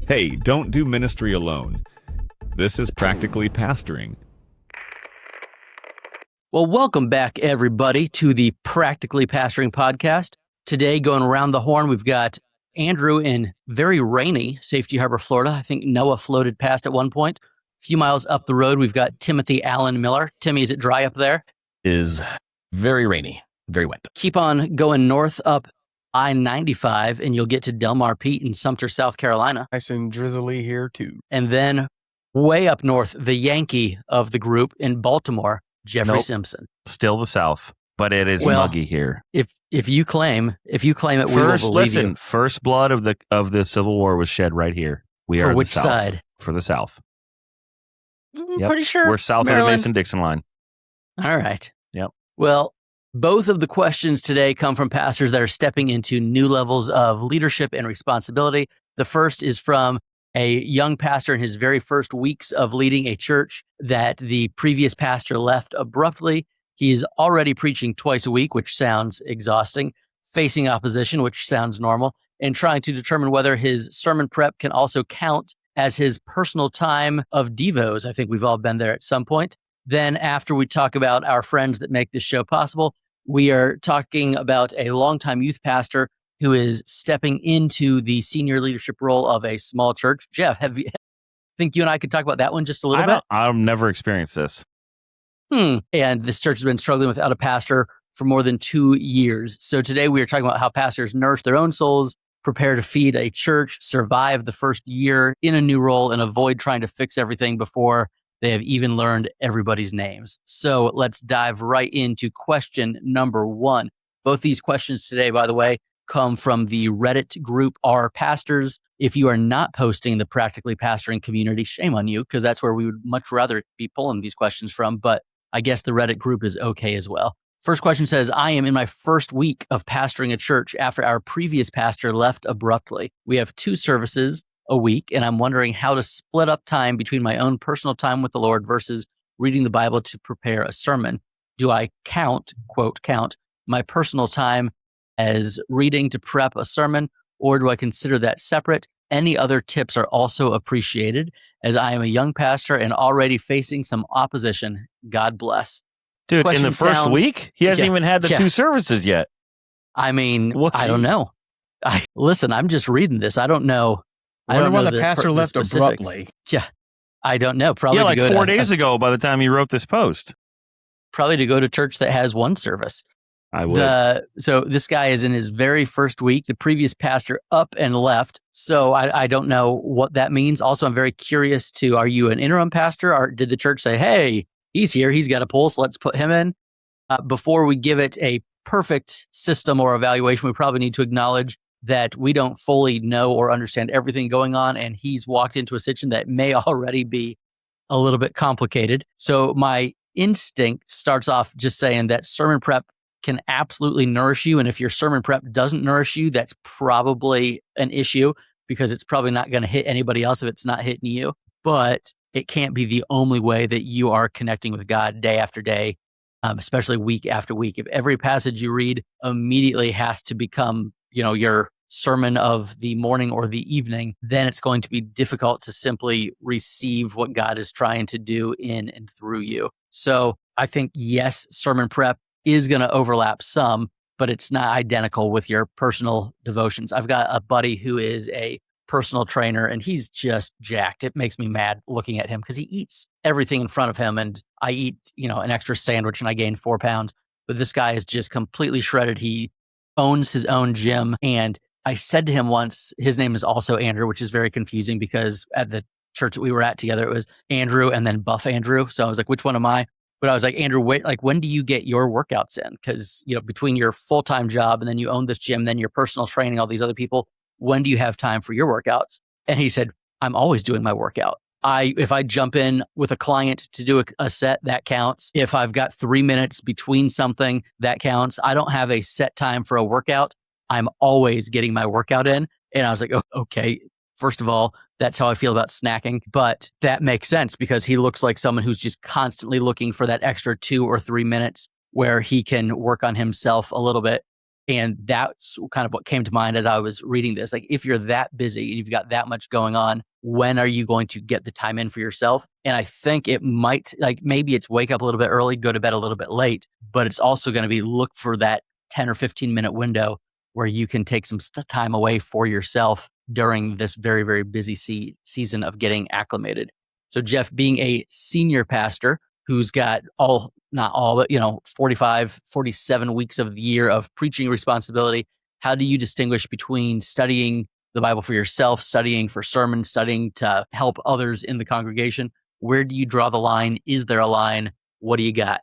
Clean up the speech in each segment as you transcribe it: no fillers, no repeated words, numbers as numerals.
Hey, don't do ministry alone. This is practically pastoring. Well, welcome back, everybody, to the Practically Pastoring Podcast. Today, going around the horn, we've got Andrew in very rainy Safety Harbor, Florida. I think Noah floated past at one point. A few miles up the road, we've got Timothy Allen Miller. Timmy, is it dry up there? Is very rainy, very wet. Keep on going north up I-95, and you'll get to Delmar Pete in Sumter, South Carolina. Nice and drizzly here, too. And then way up north, the Yankee of the group in Baltimore, Jeffrey Simpson. Still the South, but it is muggy here. If you claim it, we will believe you. First blood of the Civil War was shed right here. We are for which the South. Side? For the South. Pretty sure we're south Maryland. of the Mason-Dixon line. All right. Yep. Well, both of the questions today come from pastors that are stepping into new levels of leadership and responsibility. The first is from a young pastor in his very first weeks of leading a church that the previous pastor left abruptly. He's already preaching twice a week, which sounds exhausting, facing opposition, which sounds normal, and trying to determine whether his sermon prep can also count as his personal time of devos. I think we've all been there at some point. Then after we talk about our friends that make this show possible, we are talking about a longtime youth pastor who is stepping into the senior leadership role of a small church. Jeff, think you and I could talk about that one just a little bit? I've never experienced this. And this church has been struggling without a pastor for more than 2 years. So today we are talking about how pastors nourish their own souls, prepare to feed a church, survive the first year in a new role, and avoid trying to fix everything before they have even learned everybody's names. So let's dive right into question number 1. Both these questions today, by the way, come from the Reddit group Our Pastors. If you are not posting the Practically Pastoring community, shame on you, because that's where we would much rather be pulling these questions from. But I guess the Reddit group is okay as well. First question says, I am in my first week of pastoring a church after our previous pastor left abruptly. We have 2 services a week, and I'm wondering how to split up time between my own personal time with the Lord versus reading the Bible to prepare a sermon. Do I count, quote, count my personal time as reading to prep a sermon, or do I consider that separate? Any other tips are also appreciated, as I am a young pastor and already facing some opposition. God bless. Dude, in the first week? He hasn't even had the 2 services yet. I mean, I don't know. Listen, I'm just reading this. I don't know. I don't know when the pastor left abruptly. Yeah, I don't know. Probably like 4 days ago by the time you wrote this post. Probably to go to church that has 1 service. I would. So this guy is in his very first week. The previous pastor up and left. So I don't know what that means. Also, I'm very curious are you an interim pastor, or did the church say, hey, he's here, he's got a pulse, let's put him in? Before we give it a perfect system or evaluation, we probably need to acknowledge that we don't fully know or understand everything going on, and he's walked into a situation that may already be a little bit complicated. So my instinct starts off just saying that sermon prep can absolutely nourish you, and if your sermon prep doesn't nourish you, that's probably an issue, because it's probably not going to hit anybody else if it's not hitting you. But it can't be the only way that you are connecting with God day after day, especially week after week. If every passage you read immediately has to become your sermon of the morning or the evening, then it's going to be difficult to simply receive what God is trying to do in and through you. So I think, yes, sermon prep is going to overlap some, but it's not identical with your personal devotions. I've got a buddy who is a personal trainer, and he's just jacked. It makes me mad looking at him because he eats everything in front of him, and I eat, an extra sandwich and I gain 4 pounds. But this guy is just completely shredded. He owns his own gym. And I said to him once, his name is also Andrew, which is very confusing because at the church that we were at together, it was Andrew and then Buff Andrew. So I was like, which one am I? But I was like, Andrew, when do you get your workouts in? Because, between your full-time job and then you own this gym, then your personal training, all these other people, when do you have time for your workouts? And he said, I'm always doing my workout. If I jump in with a client to do a set, that counts. If I've got 3 minutes between something, that counts. I don't have a set time for a workout. I'm always getting my workout in. And I was like, oh, okay, first of all, that's how I feel about snacking. But that makes sense because he looks like someone who's just constantly looking for that extra 2 or 3 minutes where he can work on himself a little bit. And that's kind of what came to mind as I was reading this. Like, if you're that busy, you've got that much going on, when are you going to get the time in for yourself? And I think it might, like, maybe it's wake up a little bit early, go to bed a little bit late, but it's also going to be look for that 10 or 15 minute window where you can take some time away for yourself during this very, very busy season of getting acclimated. So Jeff, being a senior pastor who's got not all, but 45, 47 weeks of the year of preaching responsibility, how do you distinguish between studying the Bible for yourself, studying for sermons, studying to help others in the congregation? Where do you draw the line? Is there a line? What do you got?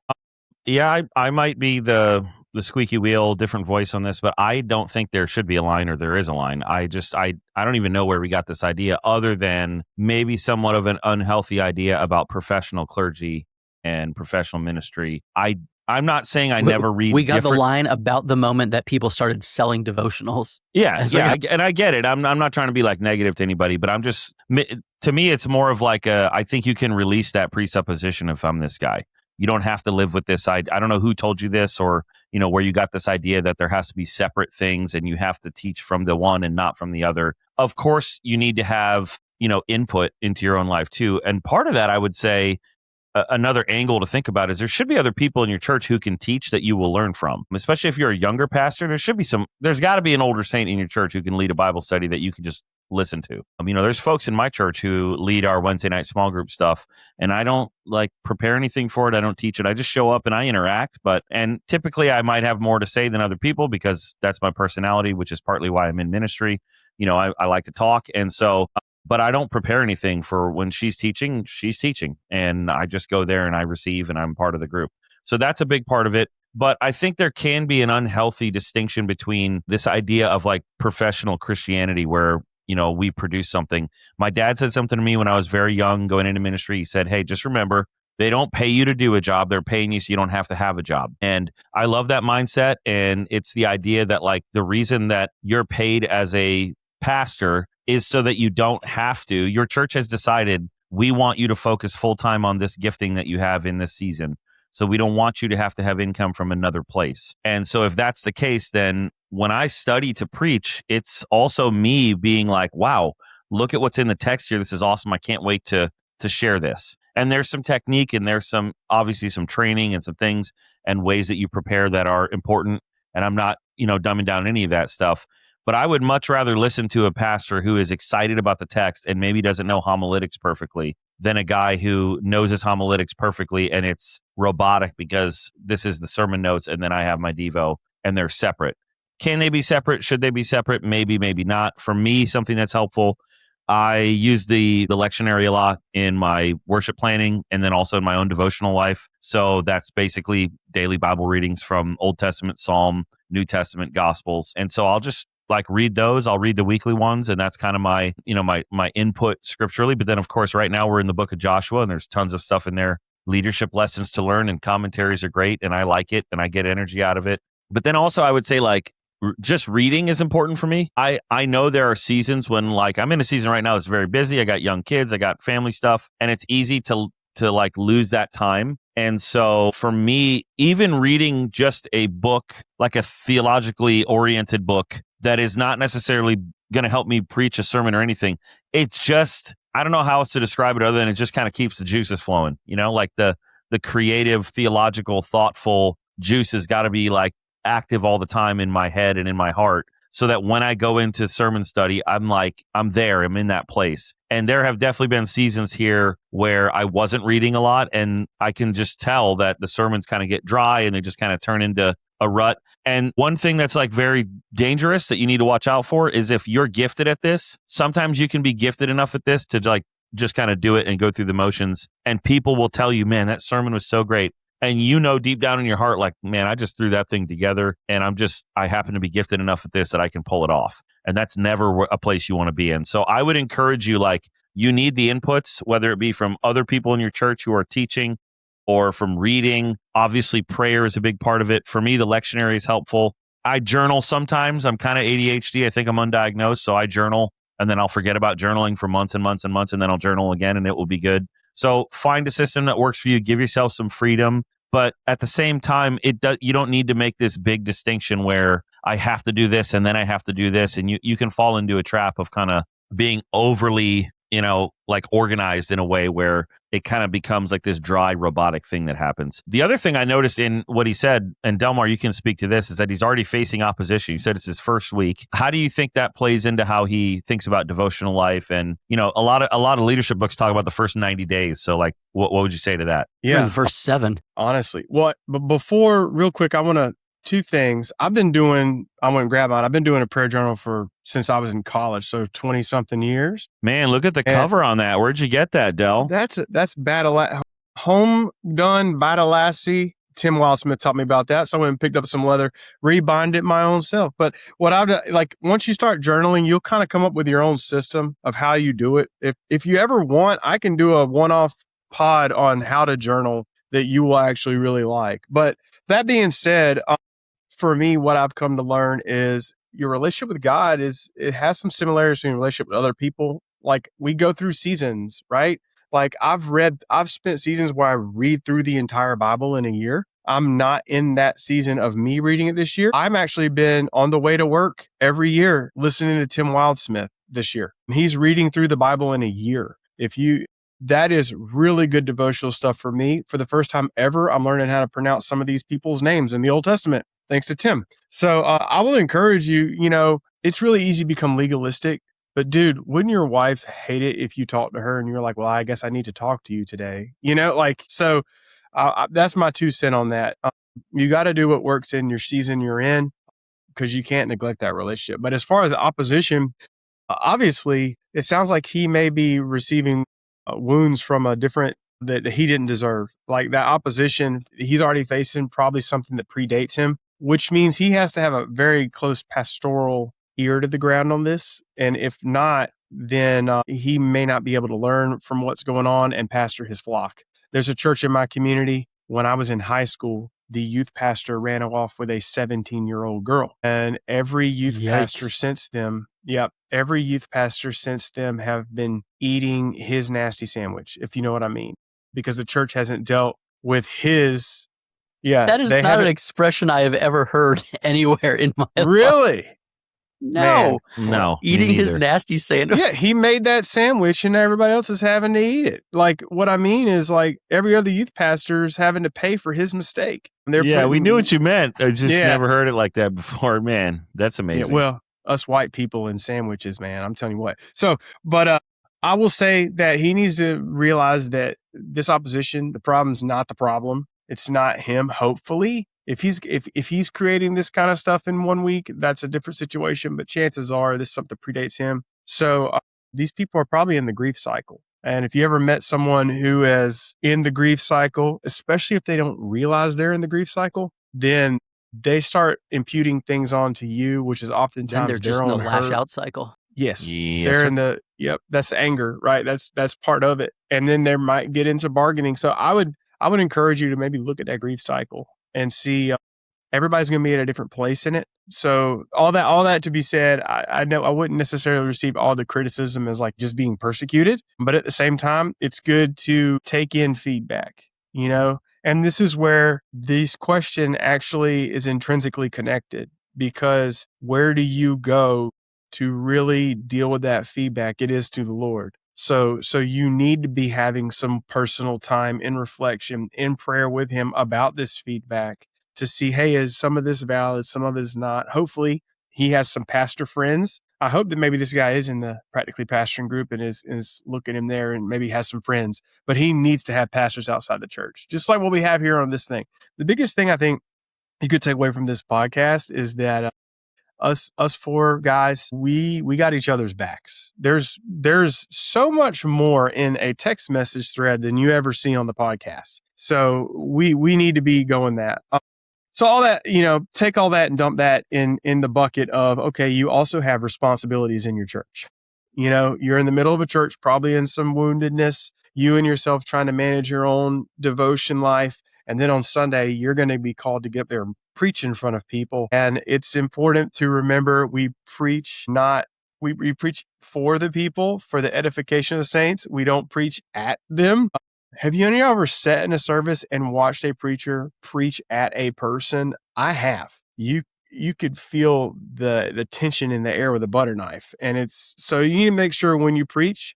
Yeah, I might be the squeaky wheel, different voice on this, but I don't think there should be a line or there is a line. I don't even know where we got this idea, other than maybe somewhat of an unhealthy idea about professional clergy and professional ministry. I'm not saying I never read. We got the line about the moment that people started selling devotionals. Yeah, and I get it. I'm not trying to be like negative to anybody, but I'm just, to me, it's more of like I think you can release that presupposition if I'm this guy. You don't have to live with this. I don't know who told you this, or where you got this idea that there has to be separate things and you have to teach from the one and not from the other. Of course, you need to have input into your own life too, and part of that, I would say, another angle to think about is there should be other people in your church who can teach that you will learn from. Especially if you're a younger pastor, there's got to be an older saint in your church who can lead a Bible study that you can just listen to. There's folks in my church who lead our Wednesday night small group stuff, and I don't prepare anything for it. I don't teach it. I just show up and I interact. And typically I might have more to say than other people because that's my personality, which is partly why I'm in ministry. I like to talk. And so, but I don't prepare anything for when she's teaching, and I just go there and I receive and I'm part of the group. So that's a big part of it. But I think there can be an unhealthy distinction between this idea of professional Christianity where, we produce something. My dad said something to me when I was very young going into ministry. He said, hey, just remember, they don't pay you to do a job. They're paying you so you don't have to have a job. And I love that mindset. And it's the idea that the reason that you're paid as a pastor is so that you don't have to. Your church has decided we want you to focus full time on this gifting that you have in this season. So we don't want you to have income from another place. And so if that's the case, then when I study to preach, it's also me being like, wow, look at what's in the text here. This is awesome. I can't wait to share this. And there's some technique and there's obviously some training and some things and ways that you prepare that are important. And I'm not, dumbing down any of that stuff. But I would much rather listen to a pastor who is excited about the text and maybe doesn't know homiletics perfectly than a guy who knows his homiletics perfectly and it's robotic because this is the sermon notes and then I have my Devo and they're separate. Can they be separate? Should they be separate? Maybe, maybe not. For me, something that's helpful, I use the lectionary a lot in my worship planning and then also in my own devotional life. So that's basically daily Bible readings from Old Testament, Psalm, New Testament, Gospels. And so I'll just read those. I'll read the weekly ones, and that's kind of my, my input scripturally. But then, of course, right now we're in the book of Joshua, and there's tons of stuff in there, leadership lessons to learn, and commentaries are great, and I like it, and I get energy out of it. But then also, I would say just reading is important for me. I know there are seasons when I'm in a season right now that's very busy. I got young kids, I got family stuff, and it's easy to lose that time. And so for me, even reading just a book, like a theologically oriented book that is not necessarily going to help me preach a sermon or anything, it's just, I don't know how else to describe it other than it just kind of keeps the juices flowing, the creative, theological, thoughtful juice has got to be active all the time in my head and in my heart, so that when I go into sermon study, I'm there, I'm in that place. And there have definitely been seasons here where I wasn't reading a lot, and I can just tell that the sermons kind of get dry and they just kind of turn into a rut. And one thing that's very dangerous that you need to watch out for is if you're gifted at this, sometimes you can be gifted enough at this to just kind of do it and go through the motions. And people will tell you, man, that sermon was so great. And deep down in your heart, man, I just threw that thing together and I happen to be gifted enough at this that I can pull it off. And that's never a place you want to be in. So I would encourage you, you need the inputs, whether it be from other people in your church who are teaching or from reading. Obviously, prayer is a big part of it. For me, the lectionary is helpful. I journal sometimes. I'm kind of ADHD. I think I'm undiagnosed. So I journal and then I'll forget about journaling for months and months and months. And then I'll journal again and it will be good. So find a system that works for you. Give yourself some freedom. But at the same time, you don't need to make this big distinction where I have to do this and then I have to do this. And you can fall into a trap of kind of being overly, like organized in a way where it kind of becomes like this dry robotic thing that happens. The other thing I noticed in what he said, and Delmar, you can speak to this, is that he's already facing opposition. You said it's his first week. How do you think that plays into how he thinks about devotional life? And, a lot of leadership books talk about the first 90 days. So like, what would you say to that? Yeah. The first 7. Honestly. But before, real quick, I want to, 2 things. I've been doing a prayer journal since I was in college, so 20 something years. Man, look at the cover on that. Where'd you get that, Del? That's Home Done Badalassi. Tim Wildsmith taught me about that. So I went and picked up some leather, rebind it my own self. But what once you start journaling, you'll kind of come up with your own system of how you do it. If you ever want, I can do a one-off pod on how to journal that you will actually really like. But that being said, for me, what I've come to learn is your relationship with God it has some similarities in your relationship with other people. Like we go through seasons, right? Like I've spent seasons where I read through the entire Bible in a year. I'm not in that season of me reading it this year. I'm actually been on the way to work every year listening to Tim Wildsmith this year. He's reading through the Bible in a year. That is really good devotional stuff for me. For the first time ever, I'm learning how to pronounce some of these people's names in the Old Testament, thanks to Tim. So I will encourage you, it's really easy to become legalistic, but dude, wouldn't your wife hate it if you talked to her and you're like, well, I guess I need to talk to you today, so that's my 2 cents on that. You got to do what works in your season you're in because you can't neglect that relationship. But as far as the opposition, obviously it sounds like he may be receiving wounds from that he didn't deserve. Like that opposition, he's already facing probably something that predates him, which means he has to have a very close pastoral ear to the ground on this. And if not, then he may not be able to learn from what's going on and pastor his flock. There's a church in my community. When I was in high school, the youth pastor ran off with a 17-year-old girl. And every youth pastor since them, every youth pastor since them have been eating his nasty sandwich, if you know what I mean, because the church hasn't dealt with his. Yeah, that is not an expression I have ever heard anywhere in my life. Really? No. Man, no. Eating his nasty sandwich. Yeah, he made that sandwich and everybody else is having to eat it. Like, what I mean is like every other youth pastor is having to pay for his mistake. We knew what you meant. I just never heard it like that before. Man, that's amazing. Yeah, well, us white people and sandwiches, man, I'm telling you what. So, but I will say that he needs to realize that this opposition, the problem's not the problem. It's not him, hopefully. If he's creating this kind of stuff in 1 week, that's a different situation, but chances are this is something that predates him. So these people are probably in the grief cycle. And if you ever met someone who is in the grief cycle, especially if they don't realize they're in the grief cycle, then they start imputing things onto you, which is oftentimes they're just in the lash out cycle. Yes. They're in that's anger, right? That's part of it. And then they might get into bargaining. So I would encourage you to maybe look at that grief cycle and see everybody's going to be at a different place in it. So all that to be said, I know I wouldn't necessarily receive all the criticism as like just being persecuted, but at the same time, it's good to take in feedback, and this is where this question actually is intrinsically connected, because where do you go to really deal with that feedback? It is to the Lord. So you need to be having some personal time in reflection, in prayer with him about this feedback to see, hey, is some of this valid? Some of it is not. Hopefully he has some pastor friends. I hope that maybe this guy is in the Practically Pastoring group and is looking him there and maybe has some friends, but he needs to have pastors outside the church, just like what we have here on this thing. The biggest thing I think you could take away from this podcast is that us 4 guys, we got each other's backs. There's so much more in a text message thread than you ever see on the podcast. So we need to be going that. So all that, take all that and dump that in the bucket of, okay, you also have responsibilities in your church. You're in the middle of a church, probably in some woundedness, you and yourself trying to manage your own devotion life. And then on Sunday, you're going to be called to get up there and preach in front of people. And it's important to remember we preach we preach for the people, for the edification of the saints. We don't preach at them. Have you ever sat in a service and watched a preacher preach at a person? I have. You you could feel the tension in the air with a butter knife. And it's so you need to make sure when you preach.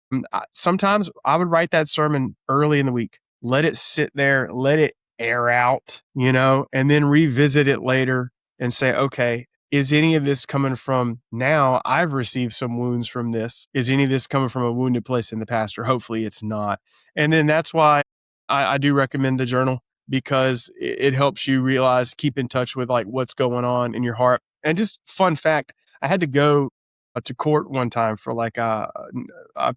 Sometimes I would write that sermon early in the week, let it sit there, let it air out, and then revisit it later and say, okay, is any of this coming from now? I've received some wounds from this. Is any of this coming from a wounded place in the past? Or hopefully it's not. And then that's why I do recommend the journal, because it helps you realize, keep in touch with like what's going on in your heart. And just fun fact, I had to go to court one time for like a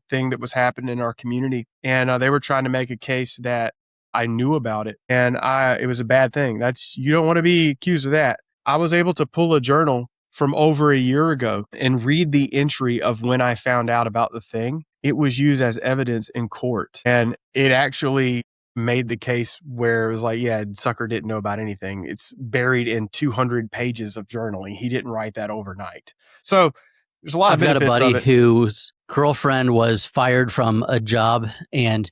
thing that was happening in our community. And they were trying to make a case that I knew about it. And it was a bad thing. You don't want to be accused of that. I was able to pull a journal from over a year ago and read the entry of when I found out about the thing. It was used as evidence in court. And it actually made the case where it was like, yeah, sucker didn't know about anything. It's buried in 200 pages of journaling. He didn't write that overnight. So there's a lot of benefits of it. I've got a buddy whose girlfriend was fired from a job, and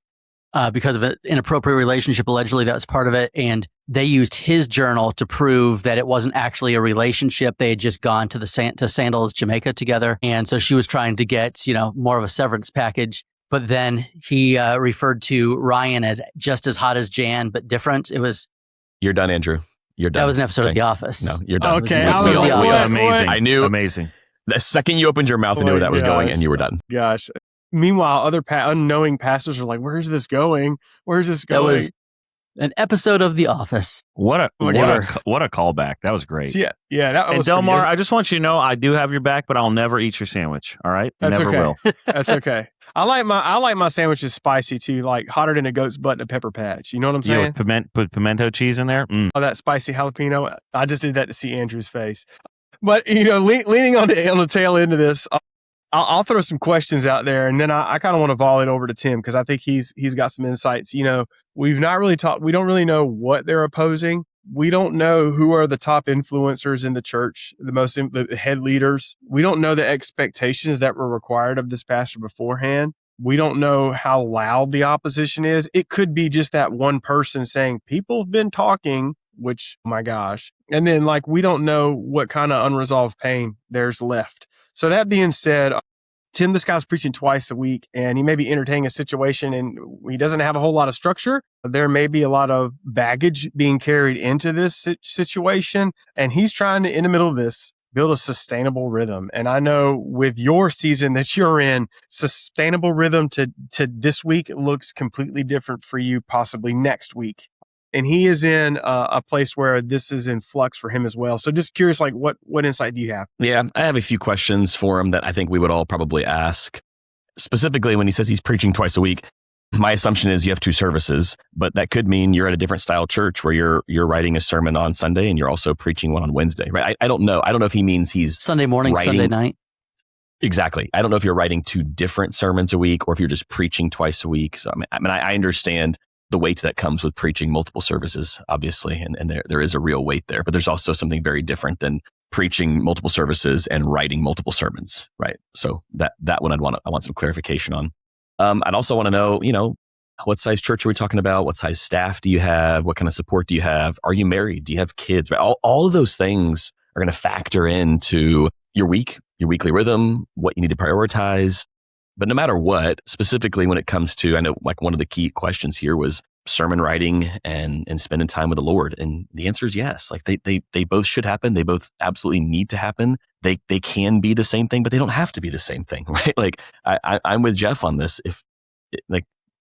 because of an inappropriate relationship, allegedly that was part of it. And they used his journal to prove that it wasn't actually a relationship. They had just gone to Sandals, Jamaica together. And so she was trying to get, more of a severance package. But then he referred to Ryan as just as hot as Jan, but different. You're done, Andrew. You're done. That was an episode of The Office. No, you're done. Okay. Amazing. I knew. Amazing. The second you opened your mouth, I knew where that was going, and you were done. Gosh. Meanwhile, other unknowing pastors are like, where's this going? Where's this going? That was an episode of The Office. What a callback. That was great. So yeah. That and was Delmar, I just want you to know I do have your back, but I'll never eat your sandwich. All right? That's never okay. will. That's okay. I like my sandwiches spicy too, like hotter than a goat's butt in a pepper patch. You know what I'm saying? Yeah, put pimento cheese in there. Oh, that spicy jalapeno. I just did that to see Andrew's face. But leaning on the tail end of this, I'll throw some questions out there, and then I kind of want to volley it over to Tim, because I think he's got some insights. We've not really talked. We don't really know what they're opposing. We don't know who are the top influencers in the church, the head leaders. We don't know the expectations that were required of this pastor beforehand. We don't know how loud the opposition is. It could be just that one person saying, people have been talking, which, oh my gosh. And then we don't know what kind of unresolved pain there's left. So that being said, Tim, this guy's preaching twice a week, and he may be entertaining a situation, and he doesn't have a whole lot of structure. There may be a lot of baggage being carried into this situation, and he's trying to, in the middle of this, build a sustainable rhythm. And I know with your season that you're in, sustainable rhythm to this week looks completely different for you, possibly next week. And he is in a place where this is in flux for him as well. So just curious, what insight do you have? Yeah, I have a few questions for him that I think we would all probably ask. Specifically, when he says he's preaching twice a week, my assumption is you have two services, but that could mean you're at a different style church where you're writing a sermon on Sunday and you're also preaching one on Wednesday, right? I don't know. I don't know if he means he's Sunday morning, writing, Sunday night. Exactly. I don't know if you're writing two different sermons a week or if you're just preaching twice a week. So I understand the weight that comes with preaching multiple services, obviously, and there is a real weight there. But there's also something very different than preaching multiple services and writing multiple sermons, right? So that one I want some clarification on. I'd also want to know, what size church are we talking about? What size staff do you have? What kind of support do you have? Are you married? Do you have kids? Right? All of those things are going to factor into your week, your weekly rhythm, what you need to prioritize. But no matter what, specifically when it comes to, I know one of the key questions here was sermon writing and spending time with the Lord. And the answer is yes. They both should happen. They both absolutely need to happen. They can be the same thing, but they don't have to be the same thing, right? I'm with Jeff on this. If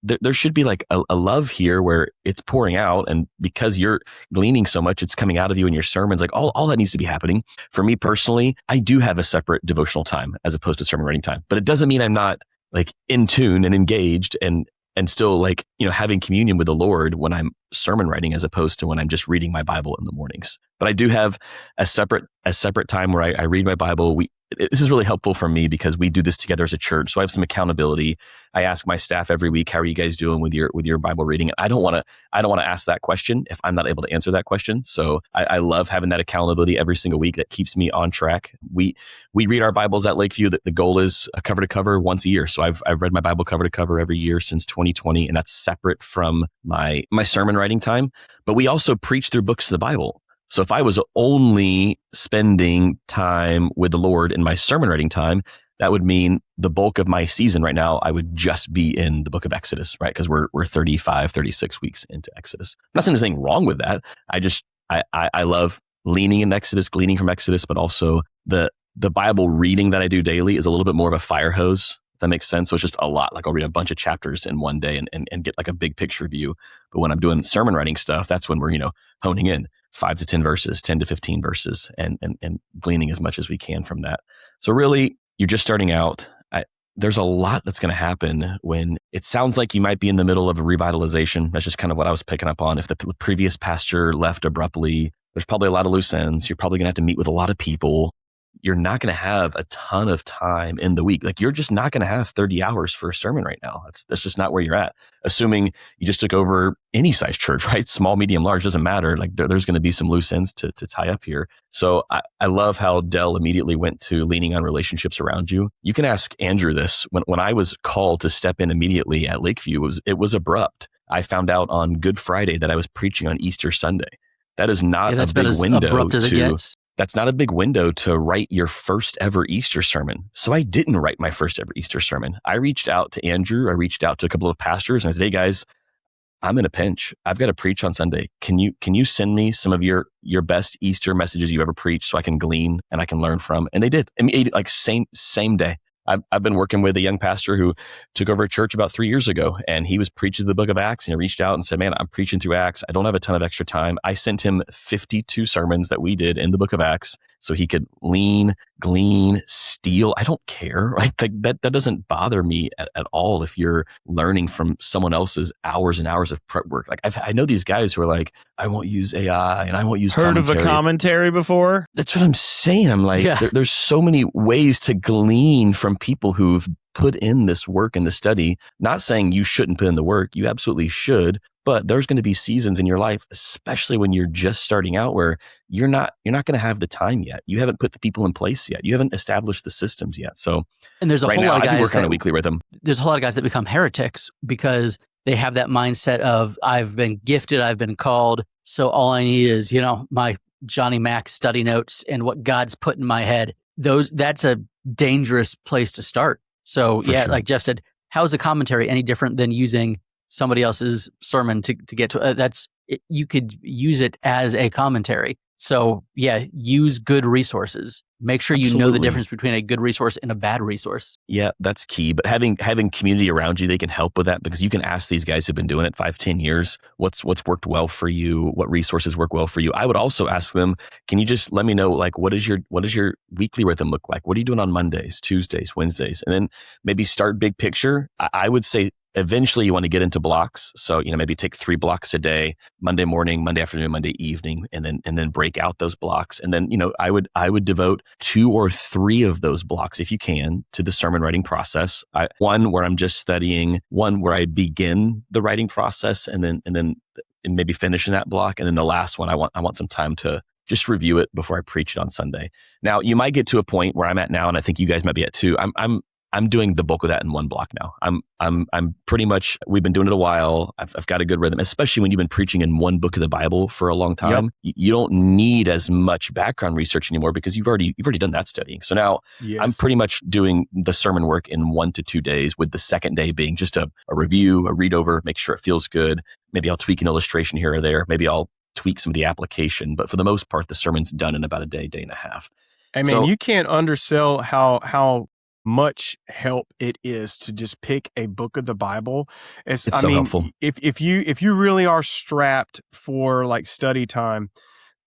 there should be a love here where it's pouring out, and because you're gleaning so much, it's coming out of you in your sermons. All that needs to be happening. For me personally, I do have a separate devotional time as opposed to sermon writing time, but it doesn't mean I'm not in tune and engaged and still having communion with the Lord when I'm sermon writing as opposed to when I'm just reading my Bible in the mornings. But I do have a separate time where I read my Bible. This is really helpful for me because we do this together as a church. So I have some accountability. I ask my staff every week, how are you guys doing with your Bible reading? And I don't want to ask that question if I'm not able to answer that question. So I love having that accountability every single week. That keeps me on track. We read our Bibles at Lakeview. The goal is a cover to cover once a year. So I've read my Bible cover to cover every year since 2020, and that's separate from my sermon writing time. But we also preach through books of the Bible. So if I was only spending time with the Lord in my sermon writing time, that would mean the bulk of my season right now, I would just be in the book of Exodus, right? Because we're 35, 36 weeks into Exodus. I'm not saying there's anything wrong with that. I love leaning in Exodus, gleaning from Exodus, but also the Bible reading that I do daily is a little bit more of a fire hose, if that makes sense. So it's just a lot. Like I'll read a bunch of chapters in one day and get like a big picture view. But when I'm doing sermon writing stuff, that's when we're, honing in 5 to 10 verses, 10 to 15 verses, and gleaning as much as we can from that. So really, you're just starting out. There's a lot that's going to happen when it sounds like you might be in the middle of a revitalization. That's just kind of what I was picking up on. If the previous pastor left abruptly, there's probably a lot of loose ends. You're probably going to have to meet with a lot of people. You're not going to have a ton of time in the week. Like you're just not going to have 30 hours for a sermon right now. That's just not where you're at. Assuming you just took over any size church, right? Small, medium, large, doesn't matter. Like there's going to be some loose ends to tie up here. So I love how Del immediately went to leaning on relationships around you. You can ask Andrew this. When I was called to step in immediately at Lakeview, it was abrupt. I found out on Good Friday that I was preaching on Easter Sunday. That is not a big window That's not a big window to write your first ever Easter sermon. So I didn't write my first ever Easter sermon. I reached out to Andrew. I reached out to a couple of pastors and I said, hey guys, I'm in a pinch. I've got to preach on Sunday. Can you send me some of your best Easter messages you ever preached so I can glean and I can learn from? And they did. I mean, like same day. I've been working with a young pastor who took over a church about 3 years ago, and he was preaching the book of Acts, and he reached out and said, man, I'm preaching through Acts. I don't have a ton of extra time. I sent him 52 sermons that we did in the book of Acts so he could lean, glean, steal. I don't care. Like that doesn't bother me at all if you're learning from someone else's hours and hours of prep work. Like I know these guys who are like, I won't use AI and I won't use Heard commentary. of a commentary before? That's what I'm saying. I'm like, there's so many ways to glean from people who've put in this work in the study. Not saying you shouldn't put in the work. You absolutely should. But there's going to be seasons in your life, especially when you're just starting out, where you're not going to have the time yet. You haven't put the people in place yet. You haven't established the systems yet. So, and there's a whole lot of guys I'd be working on a weekly rhythm. There's a whole lot of guys that become heretics because they have that mindset of I've been gifted, I've been called, so all I need is my Johnny Mac study notes and what God's put in my head. That's a dangerous place to start. So sure. Like Jeff said, how is a commentary any different than using somebody else's sermon to get to you could use it as a commentary. So use good resources. Make sure you know the difference between a good resource and a bad resource. Yeah, that's key. But having community around you, they can help with that because you can ask these guys who've been doing it 5-10 years, what's worked well for you, what resources work well for you. I would also ask them, can you just let me know, like, what does your weekly rhythm look like? What are you doing on Mondays, Tuesdays, Wednesdays? And then maybe start big picture. I would say eventually you want to get into blocks. So, maybe take 3 blocks a day, Monday morning, Monday afternoon, Monday evening, and then break out those blocks. And then, I would devote 2 or 3 of those blocks, if you can, to the sermon writing process. One where I'm just studying, one where I begin the writing process and then maybe finish in that block. And then the last one, I want some time to just review it before I preach it on Sunday. Now, you might get to a point where I'm at now, and I think you guys might be at too. I'm doing the bulk of that in one block now. I'm pretty much, we've been doing it a while. I've got a good rhythm, especially when you've been preaching in one book of the Bible for a long time. Yep. You don't need as much background research anymore because you've already done that studying. So now I'm pretty much doing the sermon work in 1 to 2 days, with the second day being just a review, a read over, make sure it feels good. Maybe I'll tweak an illustration here or there. Maybe I'll tweak some of the application, but for the most part, the sermon's done in about a day and a half. I mean, you can't undersell how much help it is to just pick a book of the Bible. It's so helpful. If you really are strapped for like study time,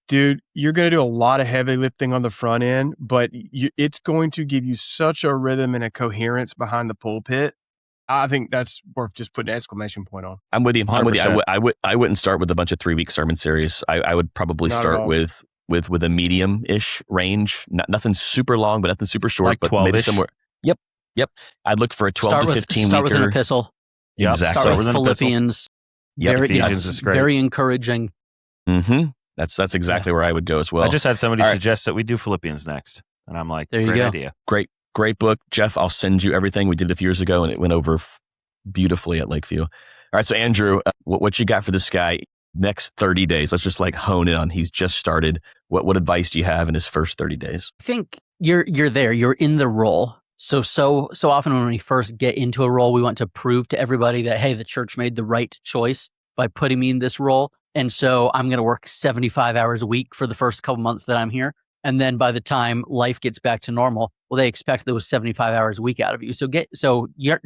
dude, you're going to do a lot of heavy lifting on the front end, but it's going to give you such a rhythm and a coherence behind the pulpit. I think that's worth just putting an exclamation point on. I'm with you. 100%. I wouldn't start with a bunch of 3-week sermon series. I would probably start with a medium-ish range. Nothing super long, but nothing super short. Like but 12-ish? maybe somewhere. Yep. I'd look for a 12 to 15 Start weeker. with an epistle. Yep. Exactly. Start with Philippians. Ephesians is great. Very encouraging. Mm-hmm. That's exactly where I would go as well. I just had somebody suggest that we do Philippians next. And I'm like, there you great go. idea. Great book. Jeff, I'll send you everything. We did it a few years ago and it went over beautifully at Lakeview. All right. So Andrew, what you got for this guy? next 30 days, let's just like hone in on, he's just started. What advice do you have in his first 30 days? I think you're there. You're in the role. So often when we first get into a role, we want to prove to everybody that, hey, the church made the right choice by putting me in this role. And so I'm going to work 75 hours a week for the first couple months that I'm here. And then by the time life gets back to normal, well, they expect those 75 hours a week out of you. So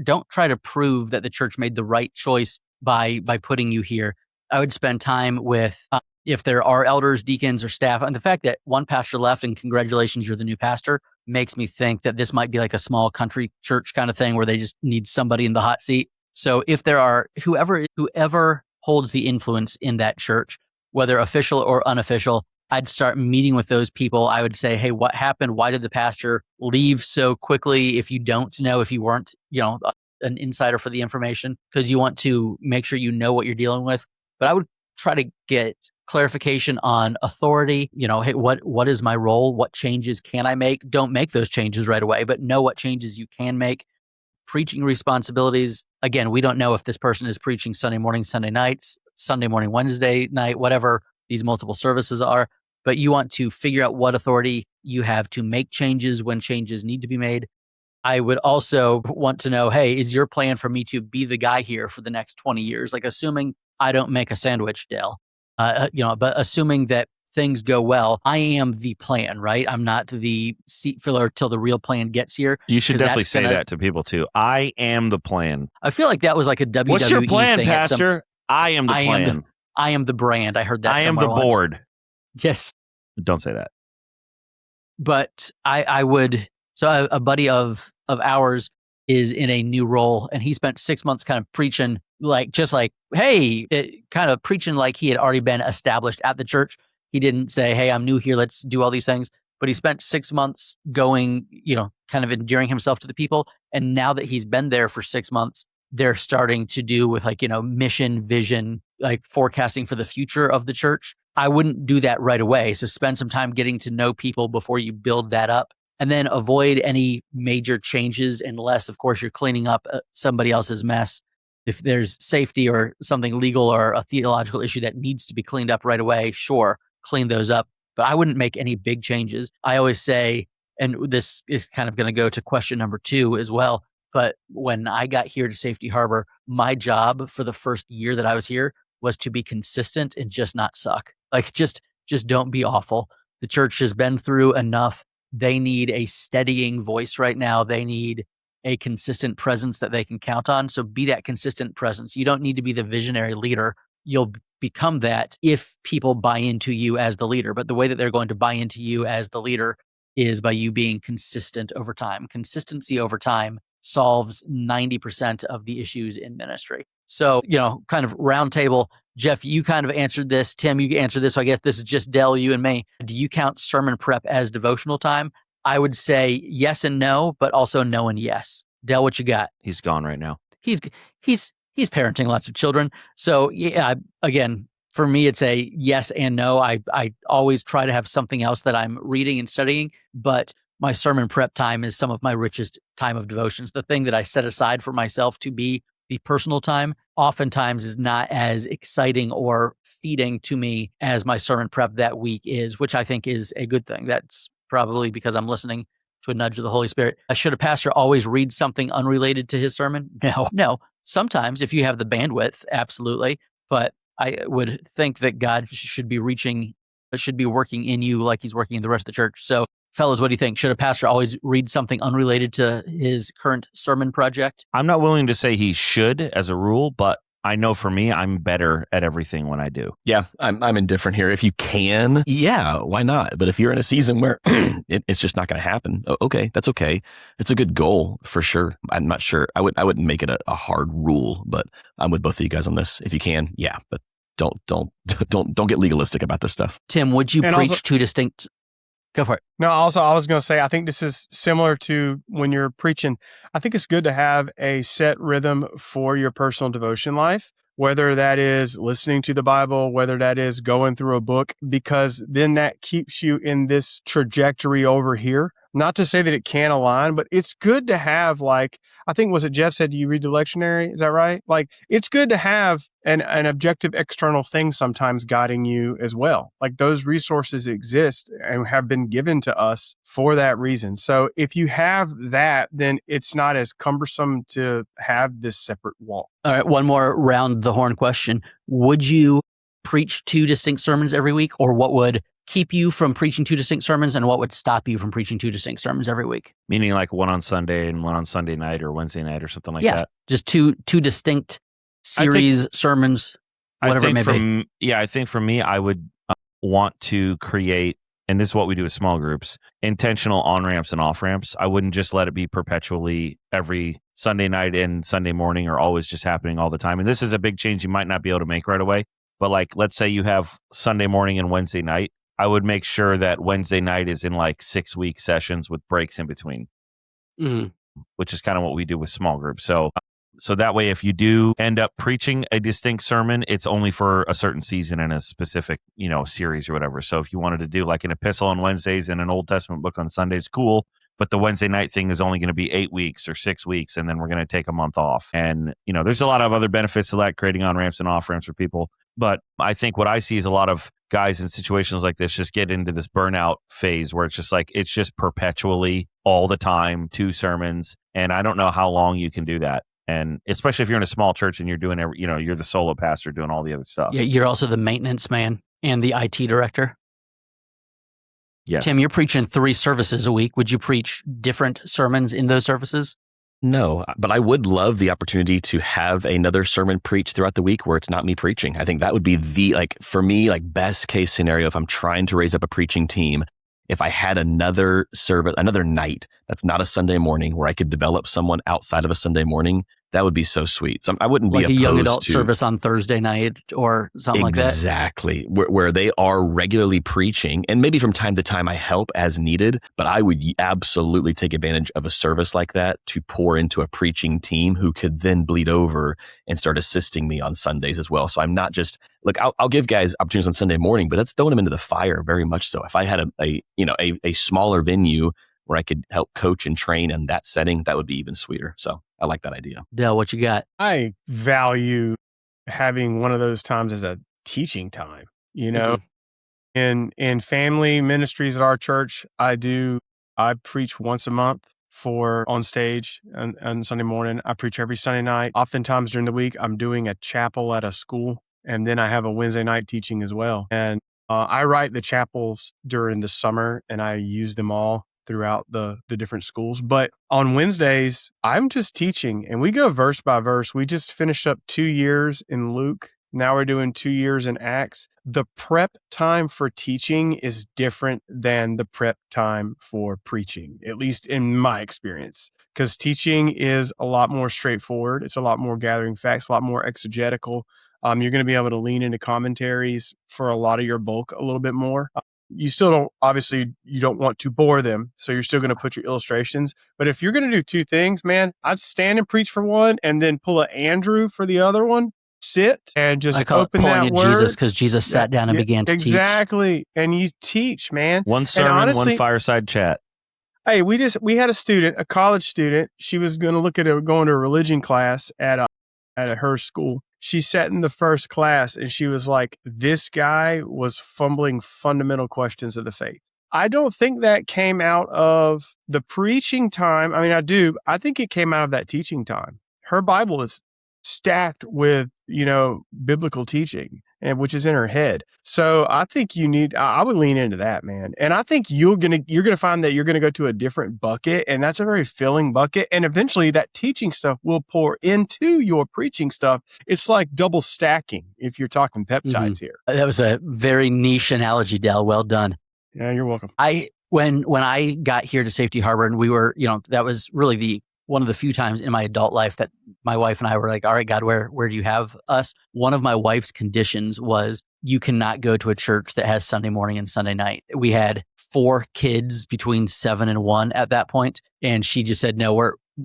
don't try to prove that the church made the right choice by putting you here. I would spend time with, if there are elders, deacons, or staff. And the fact that one pastor left and congratulations, you're the new pastor, makes me think that this might be like a small country church kind of thing where they just need somebody in the hot seat. So if there are whoever holds the influence in that church, whether official or unofficial, I'd start meeting with those people. I would say, hey, what happened? Why did the pastor leave so quickly? If you don't know, if you weren't, an insider for the information, because you want to make sure you know what you're dealing with. But I would try to get clarification on authority. Hey, what is my role? What changes can I make? Don't make those changes right away, but know what changes you can make. Preaching responsibilities. Again, we don't know if this person is preaching Sunday morning, Sunday nights, Sunday morning, Wednesday night, whatever these multiple services are. But you want to figure out what authority you have to make changes when changes need to be made. I would also want to know, hey, is your plan for me to be the guy here for the next 20 years? Like assuming I don't make a sandwich, Dale, but assuming that things go well, I am the plan, right? I'm not the seat filler till the real plan gets here. You should definitely say that to people too. I am the plan. I feel like that was like a WWE What's your plan, thing Pastor? I am the plan. I am the brand. I heard that I am somewhere the once. board. Yes. Don't say that. But I would, so a buddy of ours is in a new role, and he spent 6 months kind of preaching kind of preaching like he had already been established at the church. He didn't say, hey, I'm new here, let's do all these things. But he spent 6 months going, kind of endearing himself to the people. And now that he's been there for 6 months, they're starting to do with mission, vision, like forecasting for the future of the church. I wouldn't do that right away. So spend some time getting to know people before you build that up. And then avoid any major changes unless, of course, you're cleaning up somebody else's mess. If there's safety or something legal or a theological issue that needs to be cleaned up right away, sure, clean those up. But I wouldn't make any big changes. I always say, and this is kind of going to go to question number 2 as well, but when I got here to Safety Harbor, my job for the first year that I was here was to be consistent and just not suck. Like just don't be awful. The church has been through enough. They need a steadying voice right now. They need a consistent presence that they can count on. So be that consistent presence. You don't need to be the visionary leader. You'll become that if people buy into you as the leader. But the way that they're going to buy into you as the leader is by you being consistent over time. Consistency over time solves 90% of the issues in ministry. So, kind of round table. Jeff, you kind of answered this. Tim, you answered this. So I guess this is just Del, you and me. Do you count sermon prep as devotional time? I would say yes and no, but also no and yes. Del, what you got? He's gone right now. He's parenting lots of children. So yeah, again, for me, it's a yes and no. I always try to have something else that I'm reading and studying, but my sermon prep time is some of my richest time of devotions. The thing that I set aside for myself to be the personal time oftentimes is not as exciting or feeding to me as my sermon prep that week is, which I think is a good thing. That's probably because I'm listening to a nudge of the Holy Spirit. Should a pastor always read something unrelated to his sermon? No. Sometimes if you have the bandwidth, absolutely. But I would think that God should be working in you like he's working in the rest of the church. So fellas, what do you think? Should a pastor always read something unrelated to his current sermon project? I'm not willing to say he should as a rule, but I know for me, I'm better at everything when I do. Yeah, I'm indifferent here. If you can, yeah, why not? But if you're in a season where it's just not going to happen, okay, that's okay. It's a good goal for sure. I'm not sure. I wouldn't make it a hard rule, but I'm with both of you guys on this. If you can, yeah, but don't get legalistic about this stuff. Tim, would you preach two distinct? Go for it. No, also, I was going to say, I think this is similar to when you're preaching. I think it's good to have a set rhythm for your personal devotion life, whether that is listening to the Bible, whether that is going through a book, because then that keeps you in this trajectory over here. Not to say that it can align, but it's good to have, like, I think, was it Jeff said, do you read the lectionary? Is that right? Like, it's good to have an objective external thing sometimes guiding you as well. Like, those resources exist and have been given to us for that reason. So if you have that, then it's not as cumbersome to have this separate wall. All right, one more round the horn question. Would you preach 2 distinct sermons every week, or what would keep you from preaching 2 distinct sermons, and what would stop you from preaching 2 distinct sermons every week? Meaning like one on Sunday and one on Sunday night or Wednesday night or something like that? Just two distinct series, sermons, whatever it may be. Yeah, I think for me, I would want to create, and this is what we do with small groups, intentional on-ramps and off-ramps. I wouldn't just let it be perpetually every Sunday night and Sunday morning, or always just happening all the time. And this is a big change you might not be able to make right away. But like, let's say you have Sunday morning and Wednesday night. I would make sure that Wednesday night is in like 6-week sessions with breaks in between, which is kind of what we do with small groups. So that way, if you do end up preaching a distinct sermon, it's only for a certain season in a specific, series or whatever. So if you wanted to do like an epistle on Wednesdays and an Old Testament book on Sundays, cool. But the Wednesday night thing is only going to be 8 weeks or 6 weeks, and then we're going to take a month off. And, there's a lot of other benefits to that, creating on-ramps and off-ramps for people. But I think what I see is a lot of guys in situations like this just get into this burnout phase where it's just perpetually all the time, 2 sermons. And I don't know how long you can do that. And especially if you're in a small church and you're doing, you're the solo pastor doing all the other stuff. Yeah, you're also the maintenance man and the IT director. Yes. Tim, you're preaching 3 services a week. Would you preach different sermons in those services? No, but I would love the opportunity to have another sermon preached throughout the week where it's not me preaching. I think that would be for me, best case scenario if I'm trying to raise up a preaching team. If I had another service, another night that's not a Sunday morning where I could develop someone outside of a Sunday morning, that would be so sweet. So I wouldn't be opposed to a young adult service on Thursday night or something like that. Exactly, where they are regularly preaching, and maybe from time to time I help as needed. But I would absolutely take advantage of a service like that to pour into a preaching team who could then bleed over and start assisting me on Sundays as well. So I'm not just I'll give guys opportunities on Sunday morning, but that's throwing them into the fire very much so. If I had a smaller venue where I could help coach and train in that setting, that would be even sweeter. So I like that idea. Dale, what you got? I value having one of those times as a teaching time. In family ministries at our church, I preach once a month on stage on Sunday morning. I preach every Sunday night. Oftentimes during the week, I'm doing a chapel at a school, and then I have a Wednesday night teaching as well. And I write the chapels during the summer, and I use them all throughout the different schools. But on Wednesdays, I'm just teaching, and we go verse by verse. We just finished up 2 years in Luke. Now we're doing 2 years in Acts. The prep time for teaching is different than the prep time for preaching, at least in my experience, because teaching is a lot more straightforward. It's a lot more gathering facts, a lot more exegetical. You're going to be able to lean into commentaries for a lot of your bulk a little bit more. You still don't, obviously, you don't want to bore them, so you're still going to put your illustrations. But if you're going to do 2 things, man, I'd stand and preach for one and then pull an Andrew for the other one. Sit and just open that word. Jesus, because Jesus sat down and began to teach. Exactly. And you teach, man. One sermon, honestly, one fireside chat. Hey, we had a college student. She was going to look at going to a religion class at her school. She sat in the first class and she was like, this guy was fumbling fundamental questions of the faith. I don't think that came out of the preaching time. I mean, I do. I think it came out of that teaching time. Her Bible is stacked with, biblical teaching, and which is in her head. So I think I would lean into that, man. And I think you're going to find that you're going to go to a different bucket, and that's a very filling bucket. And eventually that teaching stuff will pour into your preaching stuff. It's like double stacking if you're talking peptides here. That was a very niche analogy, Dale. Well done. Yeah, you're welcome. When I got here to Safety Harbor, and we were, that was really one of the few times in my adult life that my wife and I were like, all right, God, where do you have us? One of my wife's conditions was you cannot go to a church that has Sunday morning and Sunday night. We had 4 kids between 7 and 1 at that point, and she just said, no,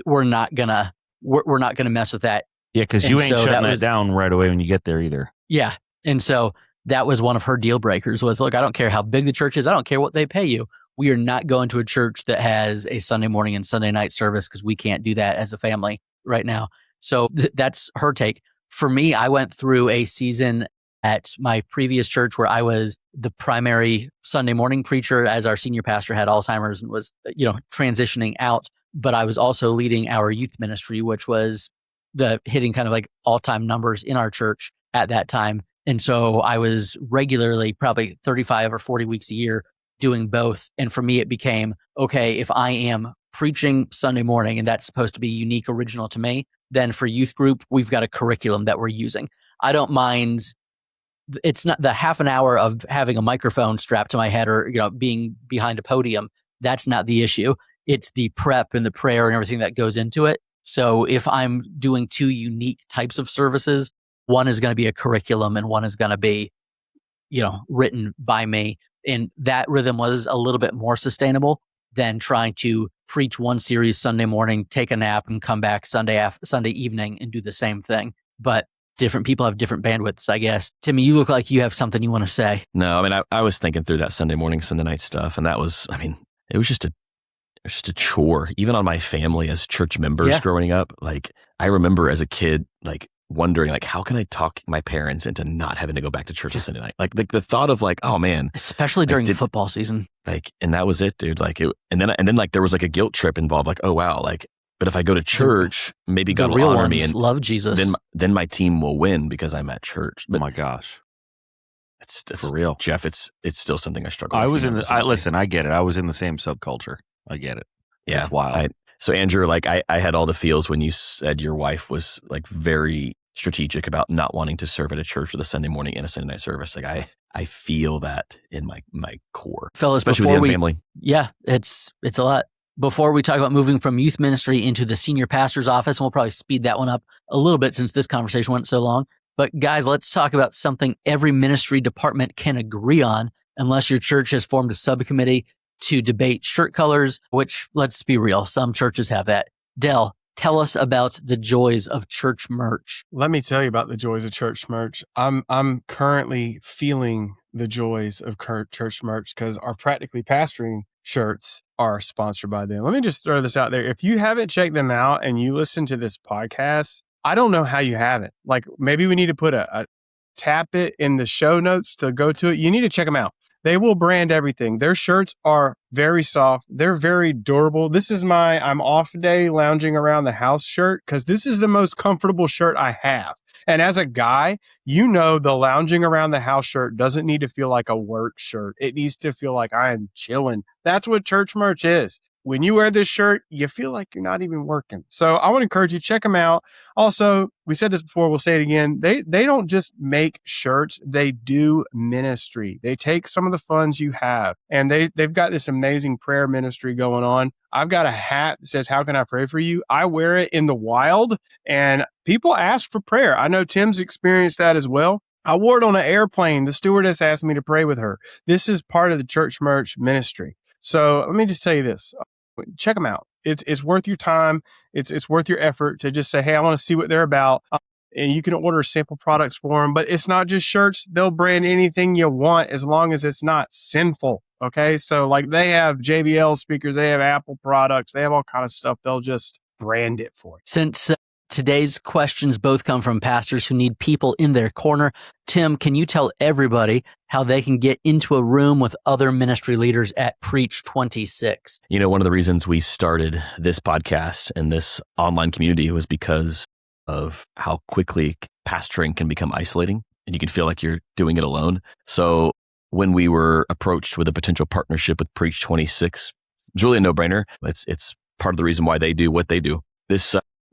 we're not gonna mess with that. Yeah, because you ain't shutting that down right away when you get there either. Yeah, and so that was one of her deal breakers was, look, I don't care how big the church is. I don't care what they pay you. we are not going to a church that has a Sunday morning and Sunday night service because we can't do that as a family right now. So that's her take. For me, I went through a season at my previous church where I was the primary Sunday morning preacher as our senior pastor had Alzheimer's and was, transitioning out. But I was also leading our youth ministry, which was hitting kind of like all-time numbers in our church at that time. And so I was regularly, probably 35 or 40 weeks a year, doing both. And for me, it became, okay, if I am preaching Sunday morning and that's supposed to be unique, original to me, then for youth group, we've got a curriculum that we're using. I don't mind. It's not the half an hour of having a microphone strapped to my head or, being behind a podium. That's not the issue. It's the prep and the prayer and everything that goes into it. So if I'm doing two unique types of services, one is going to be a curriculum and one is going to be, written by me. And that rhythm was a little bit more sustainable than trying to preach one series Sunday morning, take a nap, and come back Sunday evening and do the same thing. But different people have different bandwidths, I guess. Timmy, you look like you have something you want to say. No, I mean, I was thinking through that Sunday morning, Sunday night stuff, and that was, it was just a chore, even on my family as church members growing up. Like, I remember as a kid, like, wondering, like, how can I talk my parents into not having to go back to church on Sunday night? Like the thought of like, oh man, especially during football season. Like, and that was it, dude. Like it, and then like there was like a guilt trip involved. Like, oh wow, like, but if I go to church, maybe God will honor me and love Jesus. Then my team will win because I'm at church. But oh my gosh, it's for real, Jeff. It's still something I struggle with. Listen, I get it. I was in the same subculture. I get it. Yeah, it's wild. So Andrew, like I had all the feels when you said your wife was like very strategic about not wanting to serve at a church with a Sunday morning and a Sunday night service. Like I feel that in my core. Fellas, especially with the family. Yeah, it's a lot. Before we talk about moving from youth ministry into the senior pastor's office, and we'll probably speed that one up a little bit since this conversation went so long. But guys, let's talk about something every ministry department can agree on, unless your church has formed a subcommittee to debate shirt colors, which, let's be real, some churches have that. Del, tell us about the joys of church merch. Let me tell you about the joys of church merch. I'm currently feeling the joys of church merch because our Practically Pastoring shirts are sponsored by them. Let me just throw this out there. If you haven't checked them out and you listen to this podcast, I don't know how you haven't. Like, maybe we need to put a tap it in the show notes to go to it. You need to check them out. They will brand everything. Their shirts are very soft. They're very durable. This is my I'm off day lounging around the house shirt because this is the most comfortable shirt I have. And as a guy, the lounging around the house shirt doesn't need to feel like a work shirt. It needs to feel like I am chilling. That's what church merch is. When you wear this shirt, you feel like you're not even working. So I want to encourage you, check them out. Also, we said this before, we'll say it again. They don't just make shirts, they do ministry. They take some of the funds you have and they've got this amazing prayer ministry going on. I've got a hat that says, "How can I pray for you?" I wear it in the wild and people ask for prayer. I know Tim's experienced that as well. I wore it on an airplane. The stewardess asked me to pray with her. This is part of the church merch ministry. So let me just tell you this. Check them out. It's worth your time. It's worth your effort to just say, hey, I want to see what they're about. And you can order sample products for them. But it's not just shirts. They'll brand anything you want as long as it's not sinful. Okay? So like they have JBL speakers. They have Apple products. They have all kind of stuff. They'll just brand it for you. Since today's questions both come from pastors who need people in their corner, Tim, can you tell everybody how they can get into a room with other ministry leaders at Preach 26? One of the reasons we started this podcast and this online community was because of how quickly pastoring can become isolating and you can feel like you're doing it alone. So when we were approached with a potential partnership with Preach 26, it's really a no-brainer. It's part of the reason why they do what they do.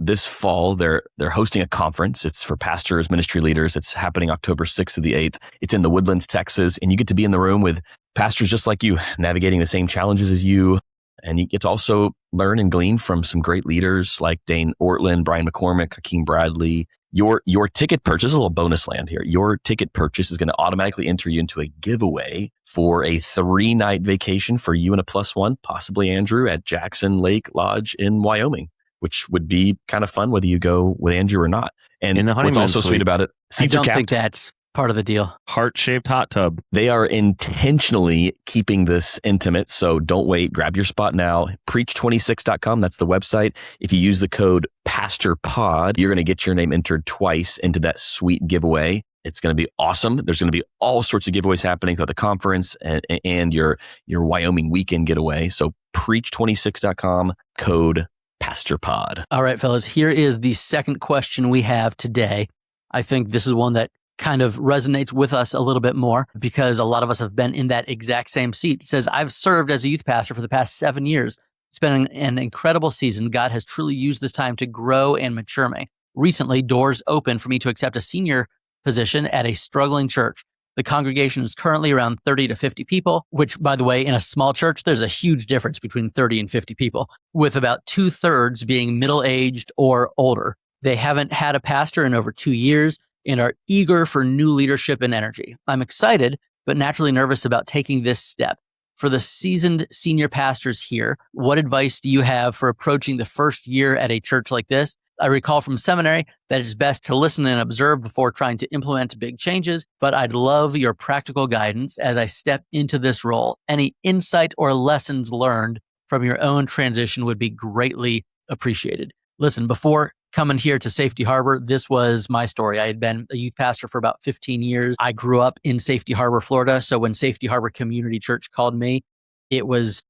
This fall, they're hosting a conference. It's for pastors, ministry leaders. It's happening October 6th through the 8th. It's in the Woodlands, Texas, and you get to be in the room with pastors just like you, navigating the same challenges as you. And you get to also learn and glean from some great leaders like Dane Ortland, Brian McCormick, Hakeem Bradley. Your ticket purchase, a little bonus land here. Your ticket purchase is going to automatically enter you into a giveaway for a 3-night vacation for you and a +1, possibly Andrew, at Jackson Lake Lodge in Wyoming, which would be kind of fun whether you go with Andrew or not. And in the honeymoon what's also suite. sweet about it, I don't think that's part of the deal. Heart-shaped hot tub. They are intentionally keeping this intimate, so don't wait. Grab your spot now. Preach26.com, that's the website. If you use the code PastorPod, you're going to get your name entered twice into that sweet giveaway. It's going to be awesome. There's going to be all sorts of giveaways happening throughout the conference and your Wyoming weekend getaway. So preach26.com, code PastorPod. All right, fellas, here is the second question we have today. I think this is one that kind of resonates with us a little bit more because a lot of us have been in that exact same seat. It says, I've served as a youth pastor for the past 7 years. It's been an incredible season. God has truly used this time to grow and mature me. Recently, doors opened for me to accept a senior position at a struggling church. The congregation is currently around 30 to 50 people, which, by the way, in a small church, there's a huge difference between 30 and 50 people, with about 2/3 being middle-aged or older. They haven't had a pastor in over 2 years and are eager for new leadership and energy. I'm excited, but naturally nervous about taking this step. For the seasoned senior pastors here, what advice do you have for approaching the first year at a church like this? I recall from seminary that it's best to listen and observe before trying to implement big changes, but I'd love your practical guidance as I step into this role. Any insight or lessons learned from your own transition would be greatly appreciated. Listen, before coming here to Safety Harbor, this was my story. I had been a youth pastor for about 15 years. I grew up in Safety Harbor, Florida. So when Safety Harbor Community Church called me, it was,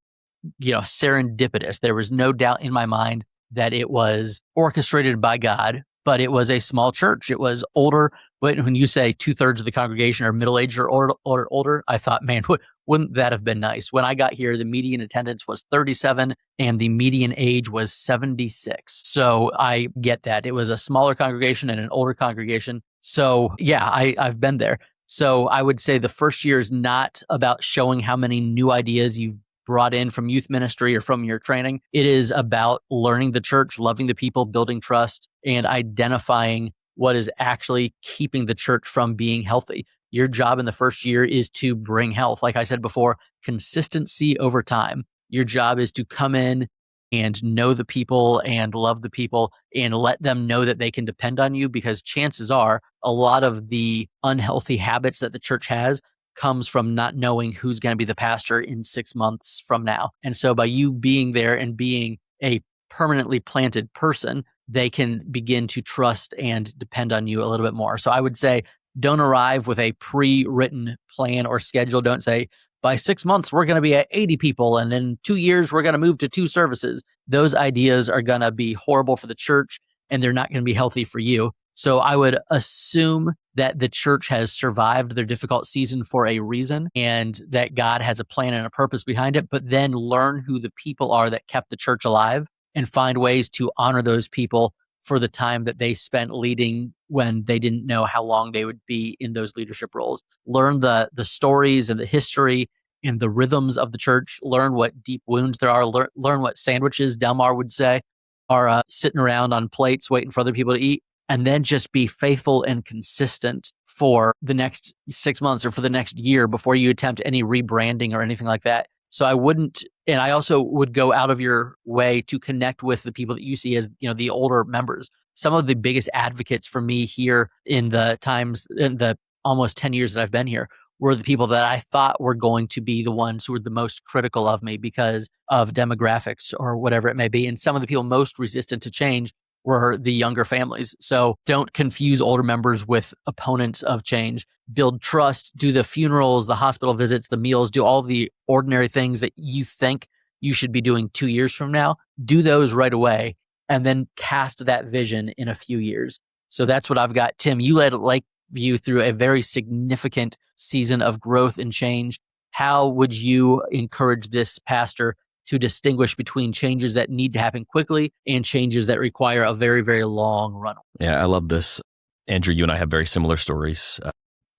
serendipitous. There was no doubt in my mind that it was orchestrated by God, but it was a small church. It was older. But when you say 2/3 of the congregation are middle-aged or older, I thought, man, wouldn't that have been nice? When I got here, the median attendance was 37 and the median age was 76. So I get that. It was a smaller congregation and an older congregation. So yeah, I've been there. So I would say the first year is not about showing how many new ideas you've brought in from youth ministry or from your training. It is about learning the church, loving the people, building trust, and identifying what is actually keeping the church from being healthy. Your job in the first year is to bring health. Like I said before, consistency over time. Your job is to come in and know the people and love the people and let them know that they can depend on you, because chances are a lot of the unhealthy habits that the church has comes from not knowing who's going to be the pastor in 6 months from now. And so by you being there and being a permanently planted person, they can begin to trust and depend on you a little bit more. So I would say, don't arrive with a pre-written plan or schedule. Don't say, by 6 months, we're going to be at 80 people, and in 2 years, we're going to move to 2 services. Those ideas are going to be horrible for the church, and they're not going to be healthy for you. So I would assume that the church has survived their difficult season for a reason, and that God has a plan and a purpose behind it, but then learn who the people are that kept the church alive and find ways to honor those people for the time that they spent leading when they didn't know how long they would be in those leadership roles. Learn the stories and the history and the rhythms of the church. Learn what deep wounds there are. Learn what sandwiches, Delmar would say, are sitting around on plates waiting for other people to eat. And then just be faithful and consistent for the next 6 months or for the next year before you attempt any rebranding or anything like that. So I wouldn't, and I also would go out of your way to connect with the people that you see as, the older members. Some of the biggest advocates for me here in the almost 10 years that I've been here were the people that I thought were going to be the ones who were the most critical of me because of demographics or whatever it may be. And some of the people most resistant to change were the younger families. So don't confuse older members with opponents of change. Build trust, do the funerals, the hospital visits, the meals, do all the ordinary things that you think you should be doing 2 years from now. Do those right away and then cast that vision in a few years. So that's what I've got. Tim, you led Lakeview through a very significant season of growth and change. How would you encourage this pastor to distinguish between changes that need to happen quickly and changes that require a very, very long run? Yeah, I love this. Andrew, you and I have very similar stories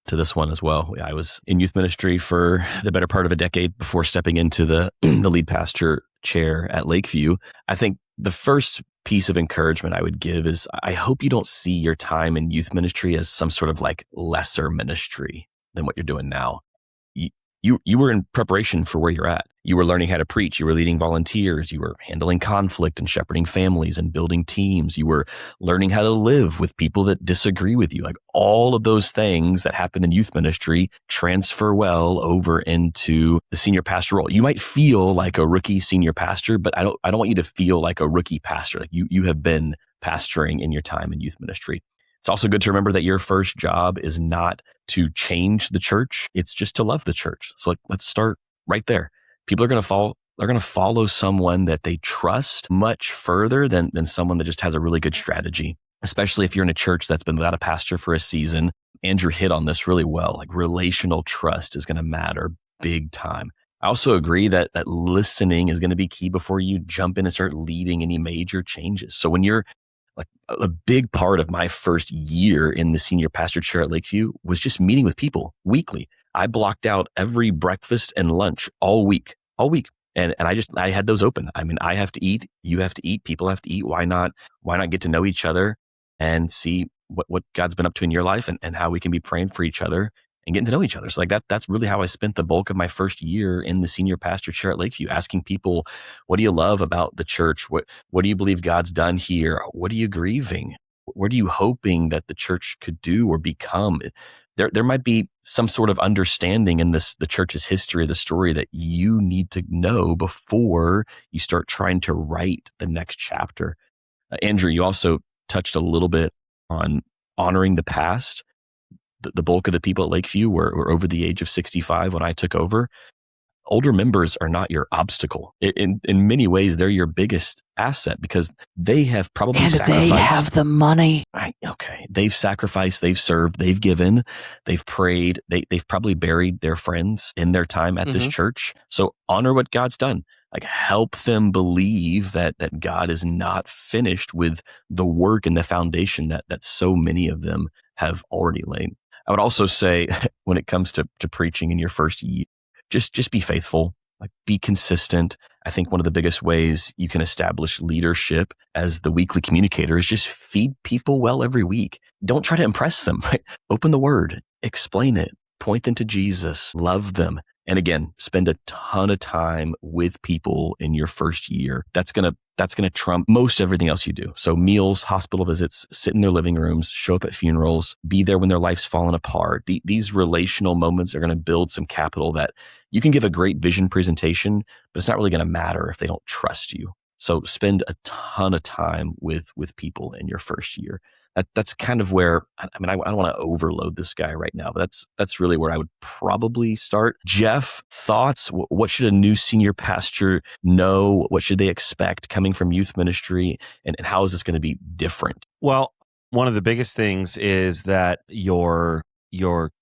to this one as well. I was in youth ministry for the better part of a decade before stepping into the lead pastor chair at Lakeview. I think the first piece of encouragement I would give is I hope you don't see your time in youth ministry as some sort of like lesser ministry than what you're doing now. You were in preparation for where you're at. You were learning how to preach. You were leading volunteers. You were handling conflict and shepherding families and building teams. You were learning how to live with people that disagree with you. Like all of those things that happen in youth ministry transfer well over into the senior pastor role. You might feel like a rookie senior pastor, but I don't want you to feel like a rookie pastor. Like you have been pastoring in your time in youth ministry. It's also good to remember that your first job is not to change the church. It's just to love the church. So let's start right there. People are going to follow. They're going to follow someone that they trust much further than someone that just has a really good strategy, especially if you're in a church that's been without a pastor for a season. Andrew hit on this really well. Like relational trust is going to matter big time. I also agree that listening is going to be key before you jump in and start leading any major changes. So when you're like a big part of my first year in the senior pastor chair at Lakeview was just meeting with people weekly. I blocked out every breakfast and lunch all week. And I had those open. I mean, I have to eat, you have to eat, people have to eat. Why not get to know each other and see what God's been up to in your life and how we can be praying for each other and getting to know each other. So like that's really how I spent the bulk of my first year in the senior pastor chair at Lakeview, asking people, what do you love about the church? What do you believe God's done here? What are you grieving? What are you hoping that the church could do or become? There might be some sort of understanding in the church's history, the story that you need to know before you start trying to write the next chapter. Andrew, you also touched a little bit on honoring the past. The bulk of the people at Lakeview were over the age of 65 when I took over. Older members are not your obstacle. In many ways, they're your biggest asset because they have probably sacrificed. They have the money. Okay. They've sacrificed, they've served, they've given, they've prayed, they've probably buried their friends in their time at this church. So honor what God's done. Like help them believe that God is not finished with the work and the foundation that so many of them have already laid. I would also say when it comes to preaching in your first year, just be faithful, like be consistent. I think one of the biggest ways you can establish leadership as the weekly communicator is just feed people well every week. Don't try to impress them, right? Open the word, explain it, point them to Jesus, love them. And again, spend a ton of time with people in your first year. That's going to trump most everything else you do. So meals, hospital visits, sit in their living rooms, show up at funerals, be there when their life's fallen apart. These relational moments are going to build some capital that you can give a great vision presentation, but it's not really going to matter if they don't trust you. So spend a ton of time with people in your first year. That's kind of where, I don't want to overload this guy right now, but that's really where I would probably start. Jeff, thoughts? What should a new senior pastor know? What should they expect coming from youth ministry? And how is this going to be different? Well, one of the biggest things is that your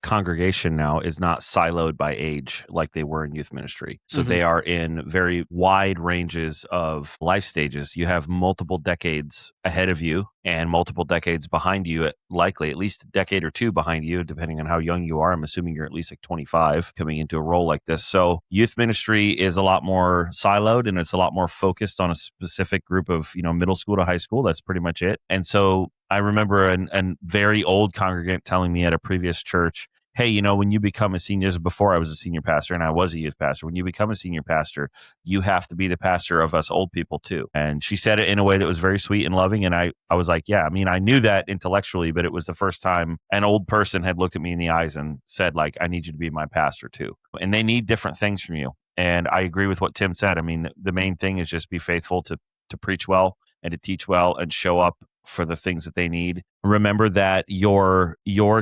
congregation now is not siloed by age like they were in youth ministry. So they are in very wide ranges of life stages. You have multiple decades ahead of you and multiple decades behind you, likely at least a decade or two behind you, depending on how young you are. I'm assuming you're at least like 25 coming into a role like this. So youth ministry is a lot more siloed and it's a lot more focused on a specific group of, middle school to high school. That's pretty much it. And so I remember a very old congregant telling me at a previous church, hey, when you become a senior, this is before I was a senior pastor and I was a youth pastor, when you become a senior pastor, you have to be the pastor of us old people too. And she said it in a way that was very sweet and loving. And I was like, yeah, I knew that intellectually, but it was the first time an old person had looked at me in the eyes and said, like, I need you to be my pastor too. And they need different things from you. And I agree with what Tim said. The main thing is just be faithful to preach well and to teach well and show up for the things that they need. Remember that your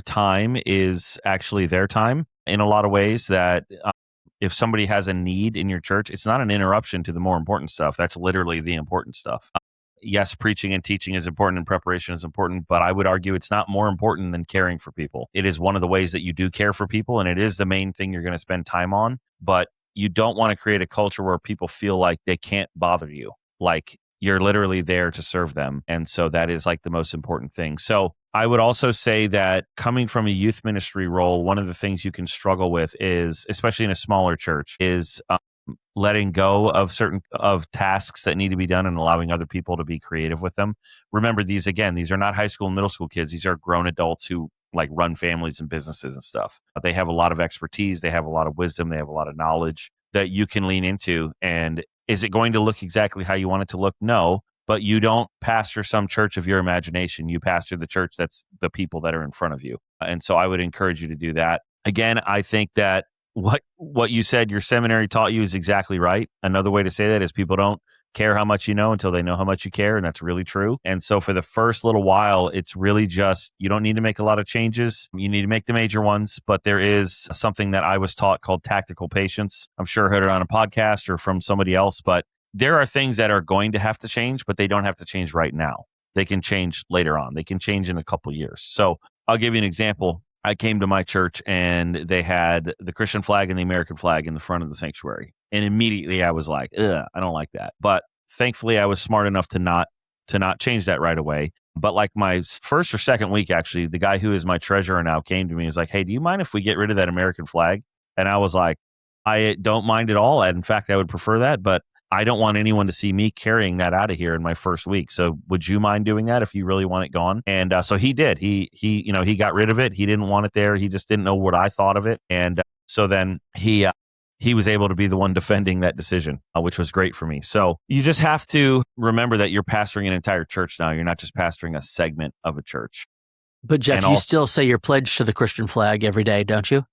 time is actually their time in a lot of ways, that if somebody has a need in your church, it's not an interruption to the more important stuff. That's literally the important stuff. Yes, preaching and teaching is important and preparation is important, but I would argue it's not more important than caring for people. It is one of the ways that you do care for people, and it is the main thing you're going to spend time on, but you don't want to create a culture where people feel like they can't bother you. Like, you're literally there to serve them. And so that is like the most important thing. So I would also say that coming from a youth ministry role, one of the things you can struggle with is, especially in a smaller church, is letting go of tasks that need to be done and allowing other people to be creative with them. Remember, these are not high school and middle school kids. These are grown adults who like run families and businesses and stuff. They have a lot of expertise. They have a lot of wisdom. They have a lot of knowledge that you can lean into. And is it going to look exactly how you want it to look? No, but you don't pastor some church of your imagination. You pastor the church that's the people that are in front of you. And so I would encourage you to do that. Again, I think that what you said your seminary taught you is exactly right. Another way to say that is people don't care how much you know until they know how much you care. And that's really true. And so for the first little while, it's really just, you don't need to make a lot of changes. You need to make the major ones, but there is something that I was taught called tactical patience. I'm sure I heard it on a podcast or from somebody else, but there are things that are going to have to change, but they don't have to change right now. They can change later on. They can change in a couple years. So I'll give you an example. I came to my church and they had the Christian flag and the American flag in the front of the sanctuary. And immediately I was like, ugh, I don't like that. But thankfully I was smart enough to not change that right away. But like my first or second week, actually, the guy who is my treasurer now came to me and was like, hey, do you mind if we get rid of that American flag? And I was like, I don't mind at all. And in fact, I would prefer that, but I don't want anyone to see me carrying that out of here in my first week. So would you mind doing that if you really want it gone? And so he did. He got rid of it. He didn't want it there. He just didn't know what I thought of it. And so then he was able to be the one defending that decision, which was great for me. So you just have to remember that you're pastoring an entire church now. You're not just pastoring a segment of a church. But Jeff, And you still say you're pledged to the Christian flag every day, don't you?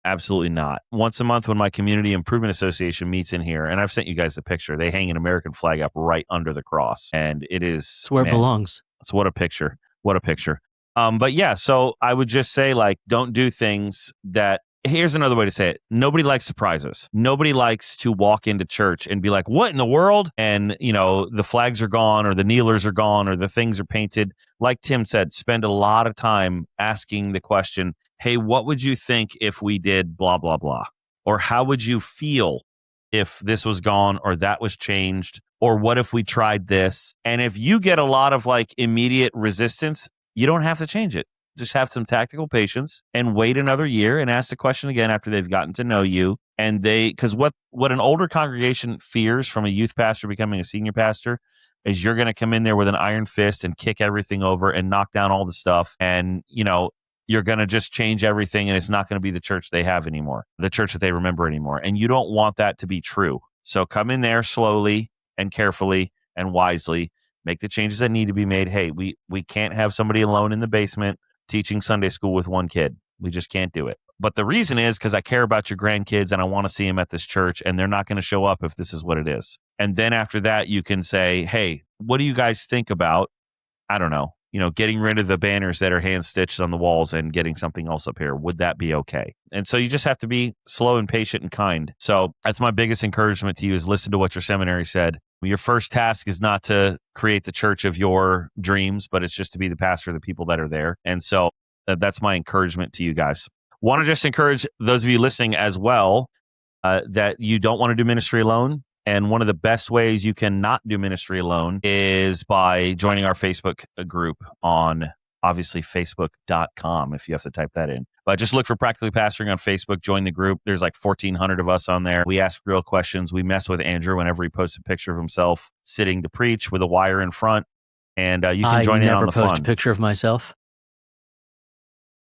Absolutely not. Once a month when my Community Improvement Association meets in here, and I've sent you guys a picture, they hang an American flag up right under the cross. And it is... It's where it belongs. It's what a picture. What a picture. But yeah, so I would just say, like, don't do things that... Here's another way to say it. Nobody likes surprises. Nobody likes to walk into church and be like, what in the world? And, the flags are gone or the kneelers are gone or the things are painted. Like Tim said, spend a lot of time asking the question, hey, what would you think if we did blah, blah, blah? Or how would you feel if this was gone or that was changed? Or what if we tried this? And if you get a lot of like immediate resistance, you don't have to change it. Just have some tactical patience and wait another year and ask the question again after they've gotten to know you. And because what an older congregation fears from a youth pastor becoming a senior pastor is you're going to come in there with an iron fist and kick everything over and knock down all the stuff. And, you're going to just change everything and it's not going to be the church they have anymore, the church that they remember anymore. And you don't want that to be true. So come in there slowly and carefully and wisely, make the changes that need to be made. Hey, we can't have somebody alone in the basement teaching Sunday school with one kid. We just can't do it. But the reason is because I care about your grandkids and I want to see them at this church and they're not going to show up if this is what it is. And then after that, you can say, hey, what do you guys think about, I don't know, getting rid of the banners that are hand stitched on the walls and getting something else up here? Would that be okay? And so you just have to be slow and patient and kind. So that's my biggest encouragement to you is listen to what your seminary said. Your first task is not to create the church of your dreams, but it's just to be the pastor of the people that are there. And so that's my encouragement to you guys. Want to just encourage those of you listening as well that you don't want to do ministry alone. And one of the best ways you can not do ministry alone is by joining our Facebook group on, obviously, facebook.com, if you have to type that in. But just look for Practically Pastoring on Facebook. Join the group. There's like 1,400 of us on there. We ask real questions. We mess with Andrew whenever he posts a picture of himself sitting to preach with a wire in front. And you can join in on the fun. I never post a picture of myself.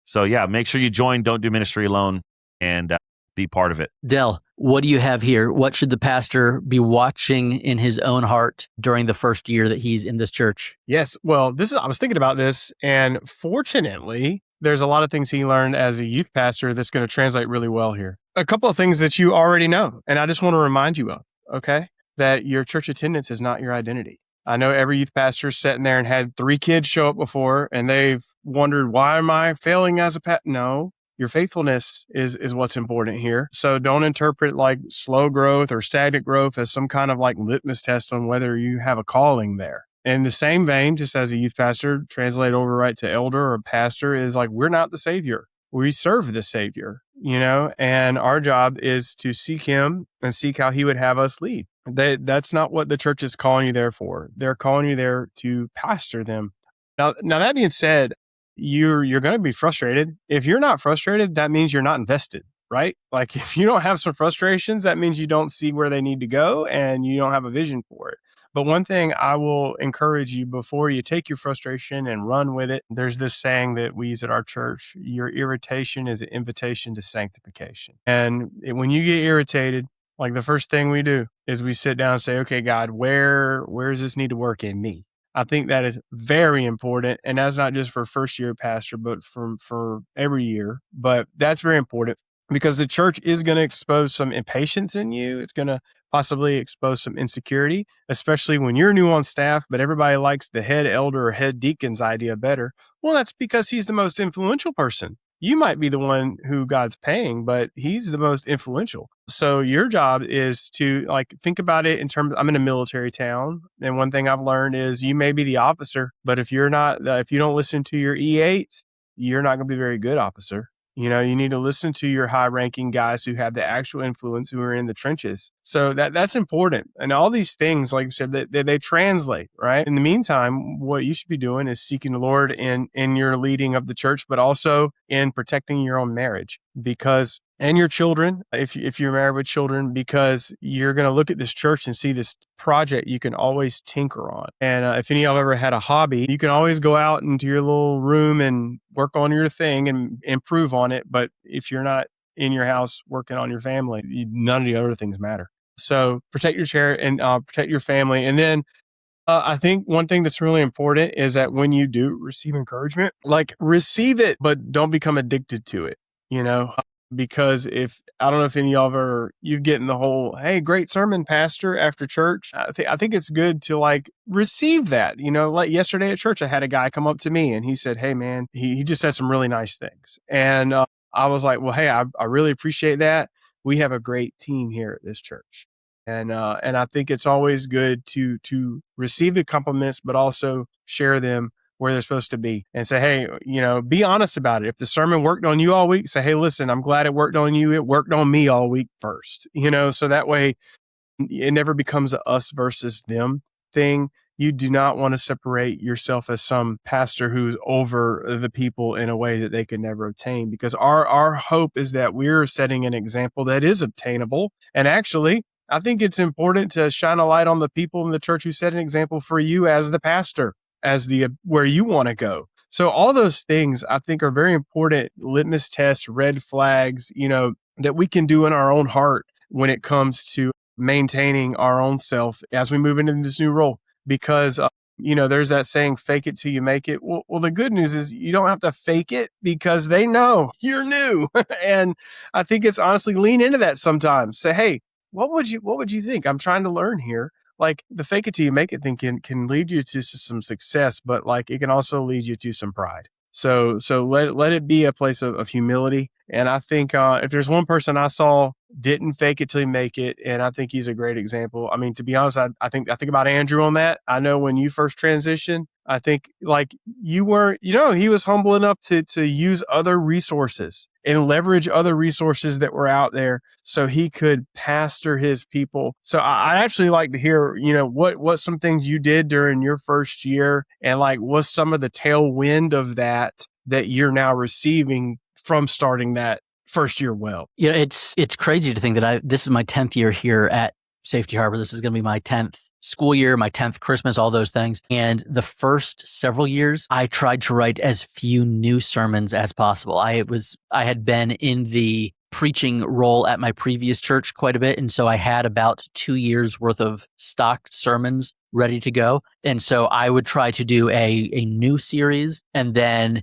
So yeah, make sure you join Don't Do Ministry Alone and be part of it. Del, what do you have here? What should the pastor be watching in his own heart during the first year that he's in this church? Yes. Well, I was thinking about this, and fortunately, there's a lot of things he learned as a youth pastor that's going to translate really well here. A couple of things that you already know, and I just want to remind you of, okay, that your church attendance is not your identity. I know every youth pastor sitting there and had 3 kids show up before, and they've wondered, why am I failing as a pastor? No. Your faithfulness is what's important here. So don't interpret like slow growth or stagnant growth as some kind of like litmus test on whether you have a calling there. In the same vein, just as a youth pastor, translate over right to elder or pastor is like, we're not the Savior. We serve the Savior, and our job is to seek him and seek how he would have us lead. That's not what the church is calling you there for. They're calling you there to pastor them. Now that being said, you're going to be frustrated. If you're not frustrated, that means you're not invested, right? Like if you don't have some frustrations, that means you don't see where they need to go and you don't have a vision for it. But one thing I will encourage you before you take your frustration and run with it, there's this saying that we use at our church: your irritation is an invitation to sanctification. And when you get irritated, like the first thing we do is we sit down and say, okay, God, where does this need to work in me? I think that is very important. And that's not just for first year pastor, but for every year. But that's very important because the church is going to expose some impatience in you. It's going to possibly expose some insecurity, especially when you're new on staff, but everybody likes the head elder or head deacon's idea better. Well, that's because he's the most influential person. You might be the one who God's paying, but he's the most influential. So your job is to think about it in terms, I'm in a military town. And one thing I've learned is you may be the officer, but if you don't listen to your E8s, you're not going to be a very good officer. You need to listen to your high ranking guys who have the actual influence, who are in the trenches. So that's important. And all these things, like you said, they translate, right? In the meantime, what you should be doing is seeking the Lord in your leading of the church, but also in protecting your own marriage and your children, if you're married with children, because you're going to look at this church and see this project you can always tinker on. And if any of y'all ever had a hobby, you can always go out into your little room and work on your thing and improve on it. But if you're not in your house working on your family, none of the other things matter. So protect your chair and protect your family. And then I think one thing that's really important is that when you do receive encouragement, receive it, but don't become addicted to it, because I don't know if any of y'all you get in the whole, hey, great sermon, pastor, after church. I think it's good to receive that. Like yesterday at church, I had a guy come up to me and he said, hey man, he just said some really nice things. And I was like, well, hey, I really appreciate that. We have a great team here at this church. And I think it's always good to receive the compliments, but also share them where they're supposed to be and say, hey, be honest about it. If the sermon worked on you all week, say, hey, listen, I'm glad it worked on you. It worked on me all week first, so that way it never becomes a us versus them thing. You do not want to separate yourself as some pastor who's over the people in a way that they could never obtain, because our hope is that we're setting an example that is obtainable. And actually, I think it's important to shine a light on the people in the church who set an example for you as the pastor, as where you want to go. So all those things I think are very important litmus tests, red flags, that we can do in our own heart when it comes to maintaining our own self as we move into this new role. Because, there's that saying, fake it till you make it. Well, the good news is you don't have to fake it because they know you're new. And I think it's honestly lean into that sometimes. Say, hey, what would you think? I'm trying to learn here. The fake it till you make it thing can lead you to some success, but it can also lead you to some pride. So let it be a place of humility. And I think if there's one person I saw didn't fake it till he make it, and I think he's a great example. I mean, to be honest, I think about Andrew on that. I know when you first transitioned, I think you were, he was humble enough to use other resources and leverage other resources that were out there so he could pastor his people. So I'd actually like to hear, what some things you did during your first year, and what's some of the tailwind of that you're now receiving from starting that first year well. It's crazy to think that this is my 10th year here at Safety Harbor. This is going to be my 10th school year, my 10th Christmas, all those things. And the first several years, I tried to write as few new sermons as possible. I had been in the preaching role at my previous church quite a bit. And so I had about 2 years worth of stock sermons ready to go. And so I would try to do a new series and then,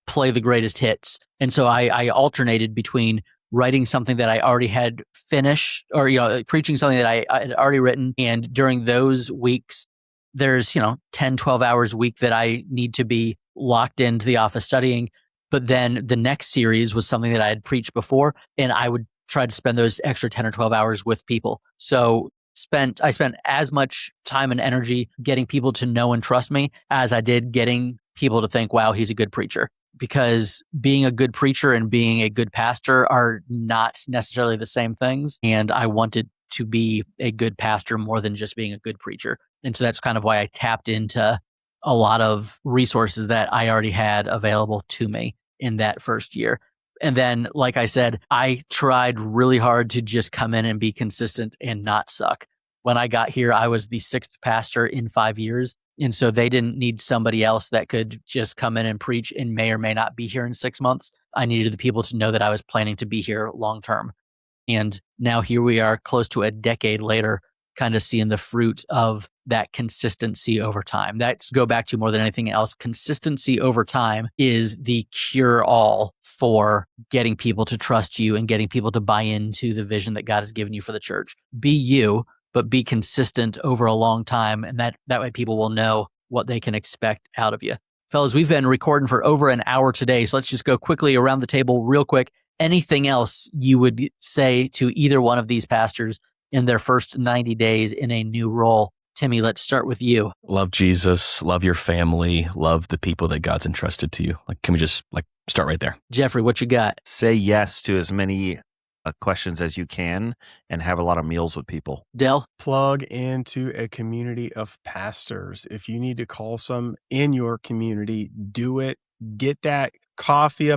play the greatest hits. And so I alternated between writing something that I already had finished or, preaching something that I had already written. And during those weeks, there's, 10, 12 hours a week that I need to be locked into the office studying. But then the next series was something that I had preached before, and I would try to spend those extra 10 or 12 hours with people. So I spent as much time and energy getting people to know and trust me as I did getting people to think, wow, he's a good preacher. Because being a good preacher and being a good pastor are not necessarily the same things. And I wanted to be a good pastor more than just being a good preacher. And so that's kind of why I tapped into a lot of resources that I already had available to me in that first year. And then, like I said, I tried really hard to just come in and be consistent and not suck. When I got here, I was the 6th pastor in 5 years. And so they didn't need somebody else that could just come in and preach and may or may not be here in 6 months. I needed the people to know that I was planning to be here long term. And now here we are close to a decade later, kind of seeing the fruit of that consistency over time. That's go back to more than anything else. Consistency over time is the cure all for getting people to trust you and getting people to buy into the vision that God has given you for the church. Be you, but be consistent over a long time. And that way people will know what they can expect out of you. Fellas, we've been recording for over an hour today. So let's just go quickly around the table real quick. Anything else you would say to either one of these pastors in their first 90 days in a new role? Timmy, let's start with you. Love Jesus, love your family, love the people that God's entrusted to you. Can we just start right there? Jeffrey, what you got? Say yes to as many questions as you can and have a lot of meals with people. Del? Plug into a community of pastors. If you need to call some in your community, do it. Get that coffee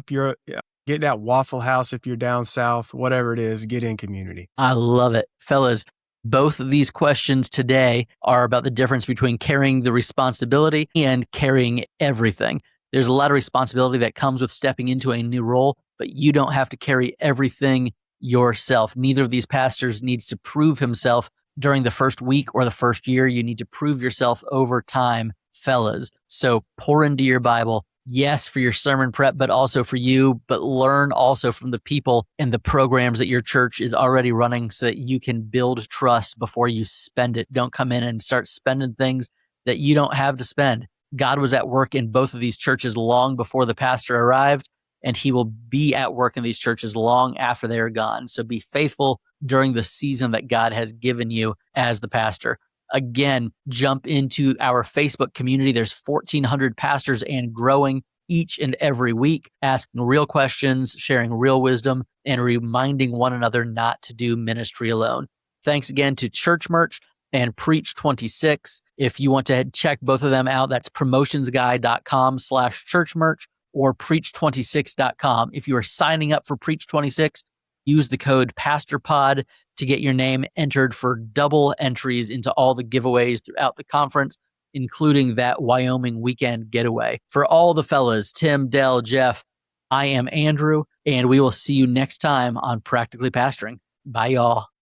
get that Waffle House if you're down south, whatever it is, get in community. I love it. Fellas, both of these questions today are about the difference between carrying the responsibility and carrying everything. There's a lot of responsibility that comes with stepping into a new role, but you don't have to carry everything yourself. Neither of these pastors needs to prove himself during the first week or the first year. You need to prove yourself over time, fellas. So pour into your Bible. Yes, for your sermon prep, but also for you, but learn also from the people and the programs that your church is already running so that you can build trust before you spend it. Don't come in and start spending things that you don't have to spend. God was at work in both of these churches long before the pastor arrived, and he will be at work in these churches long after they are gone. So be faithful during the season that God has given you as the pastor. Again, jump into our Facebook community. There's 1,400 pastors and growing each and every week, asking real questions, sharing real wisdom, and reminding one another not to do ministry alone. Thanks again to Church Merch and Preach 26. If you want to check both of them out, that's promotionsguy.com/churchmerch or preach26.com. If you are signing up for Preach 26, use the code PastorPod to get your name entered for double entries into all the giveaways throughout the conference, including that Wyoming weekend getaway. For all the fellas, Tim, Del, Jeff, I am Andrew, and we will see you next time on Practically Pastoring. Bye, y'all.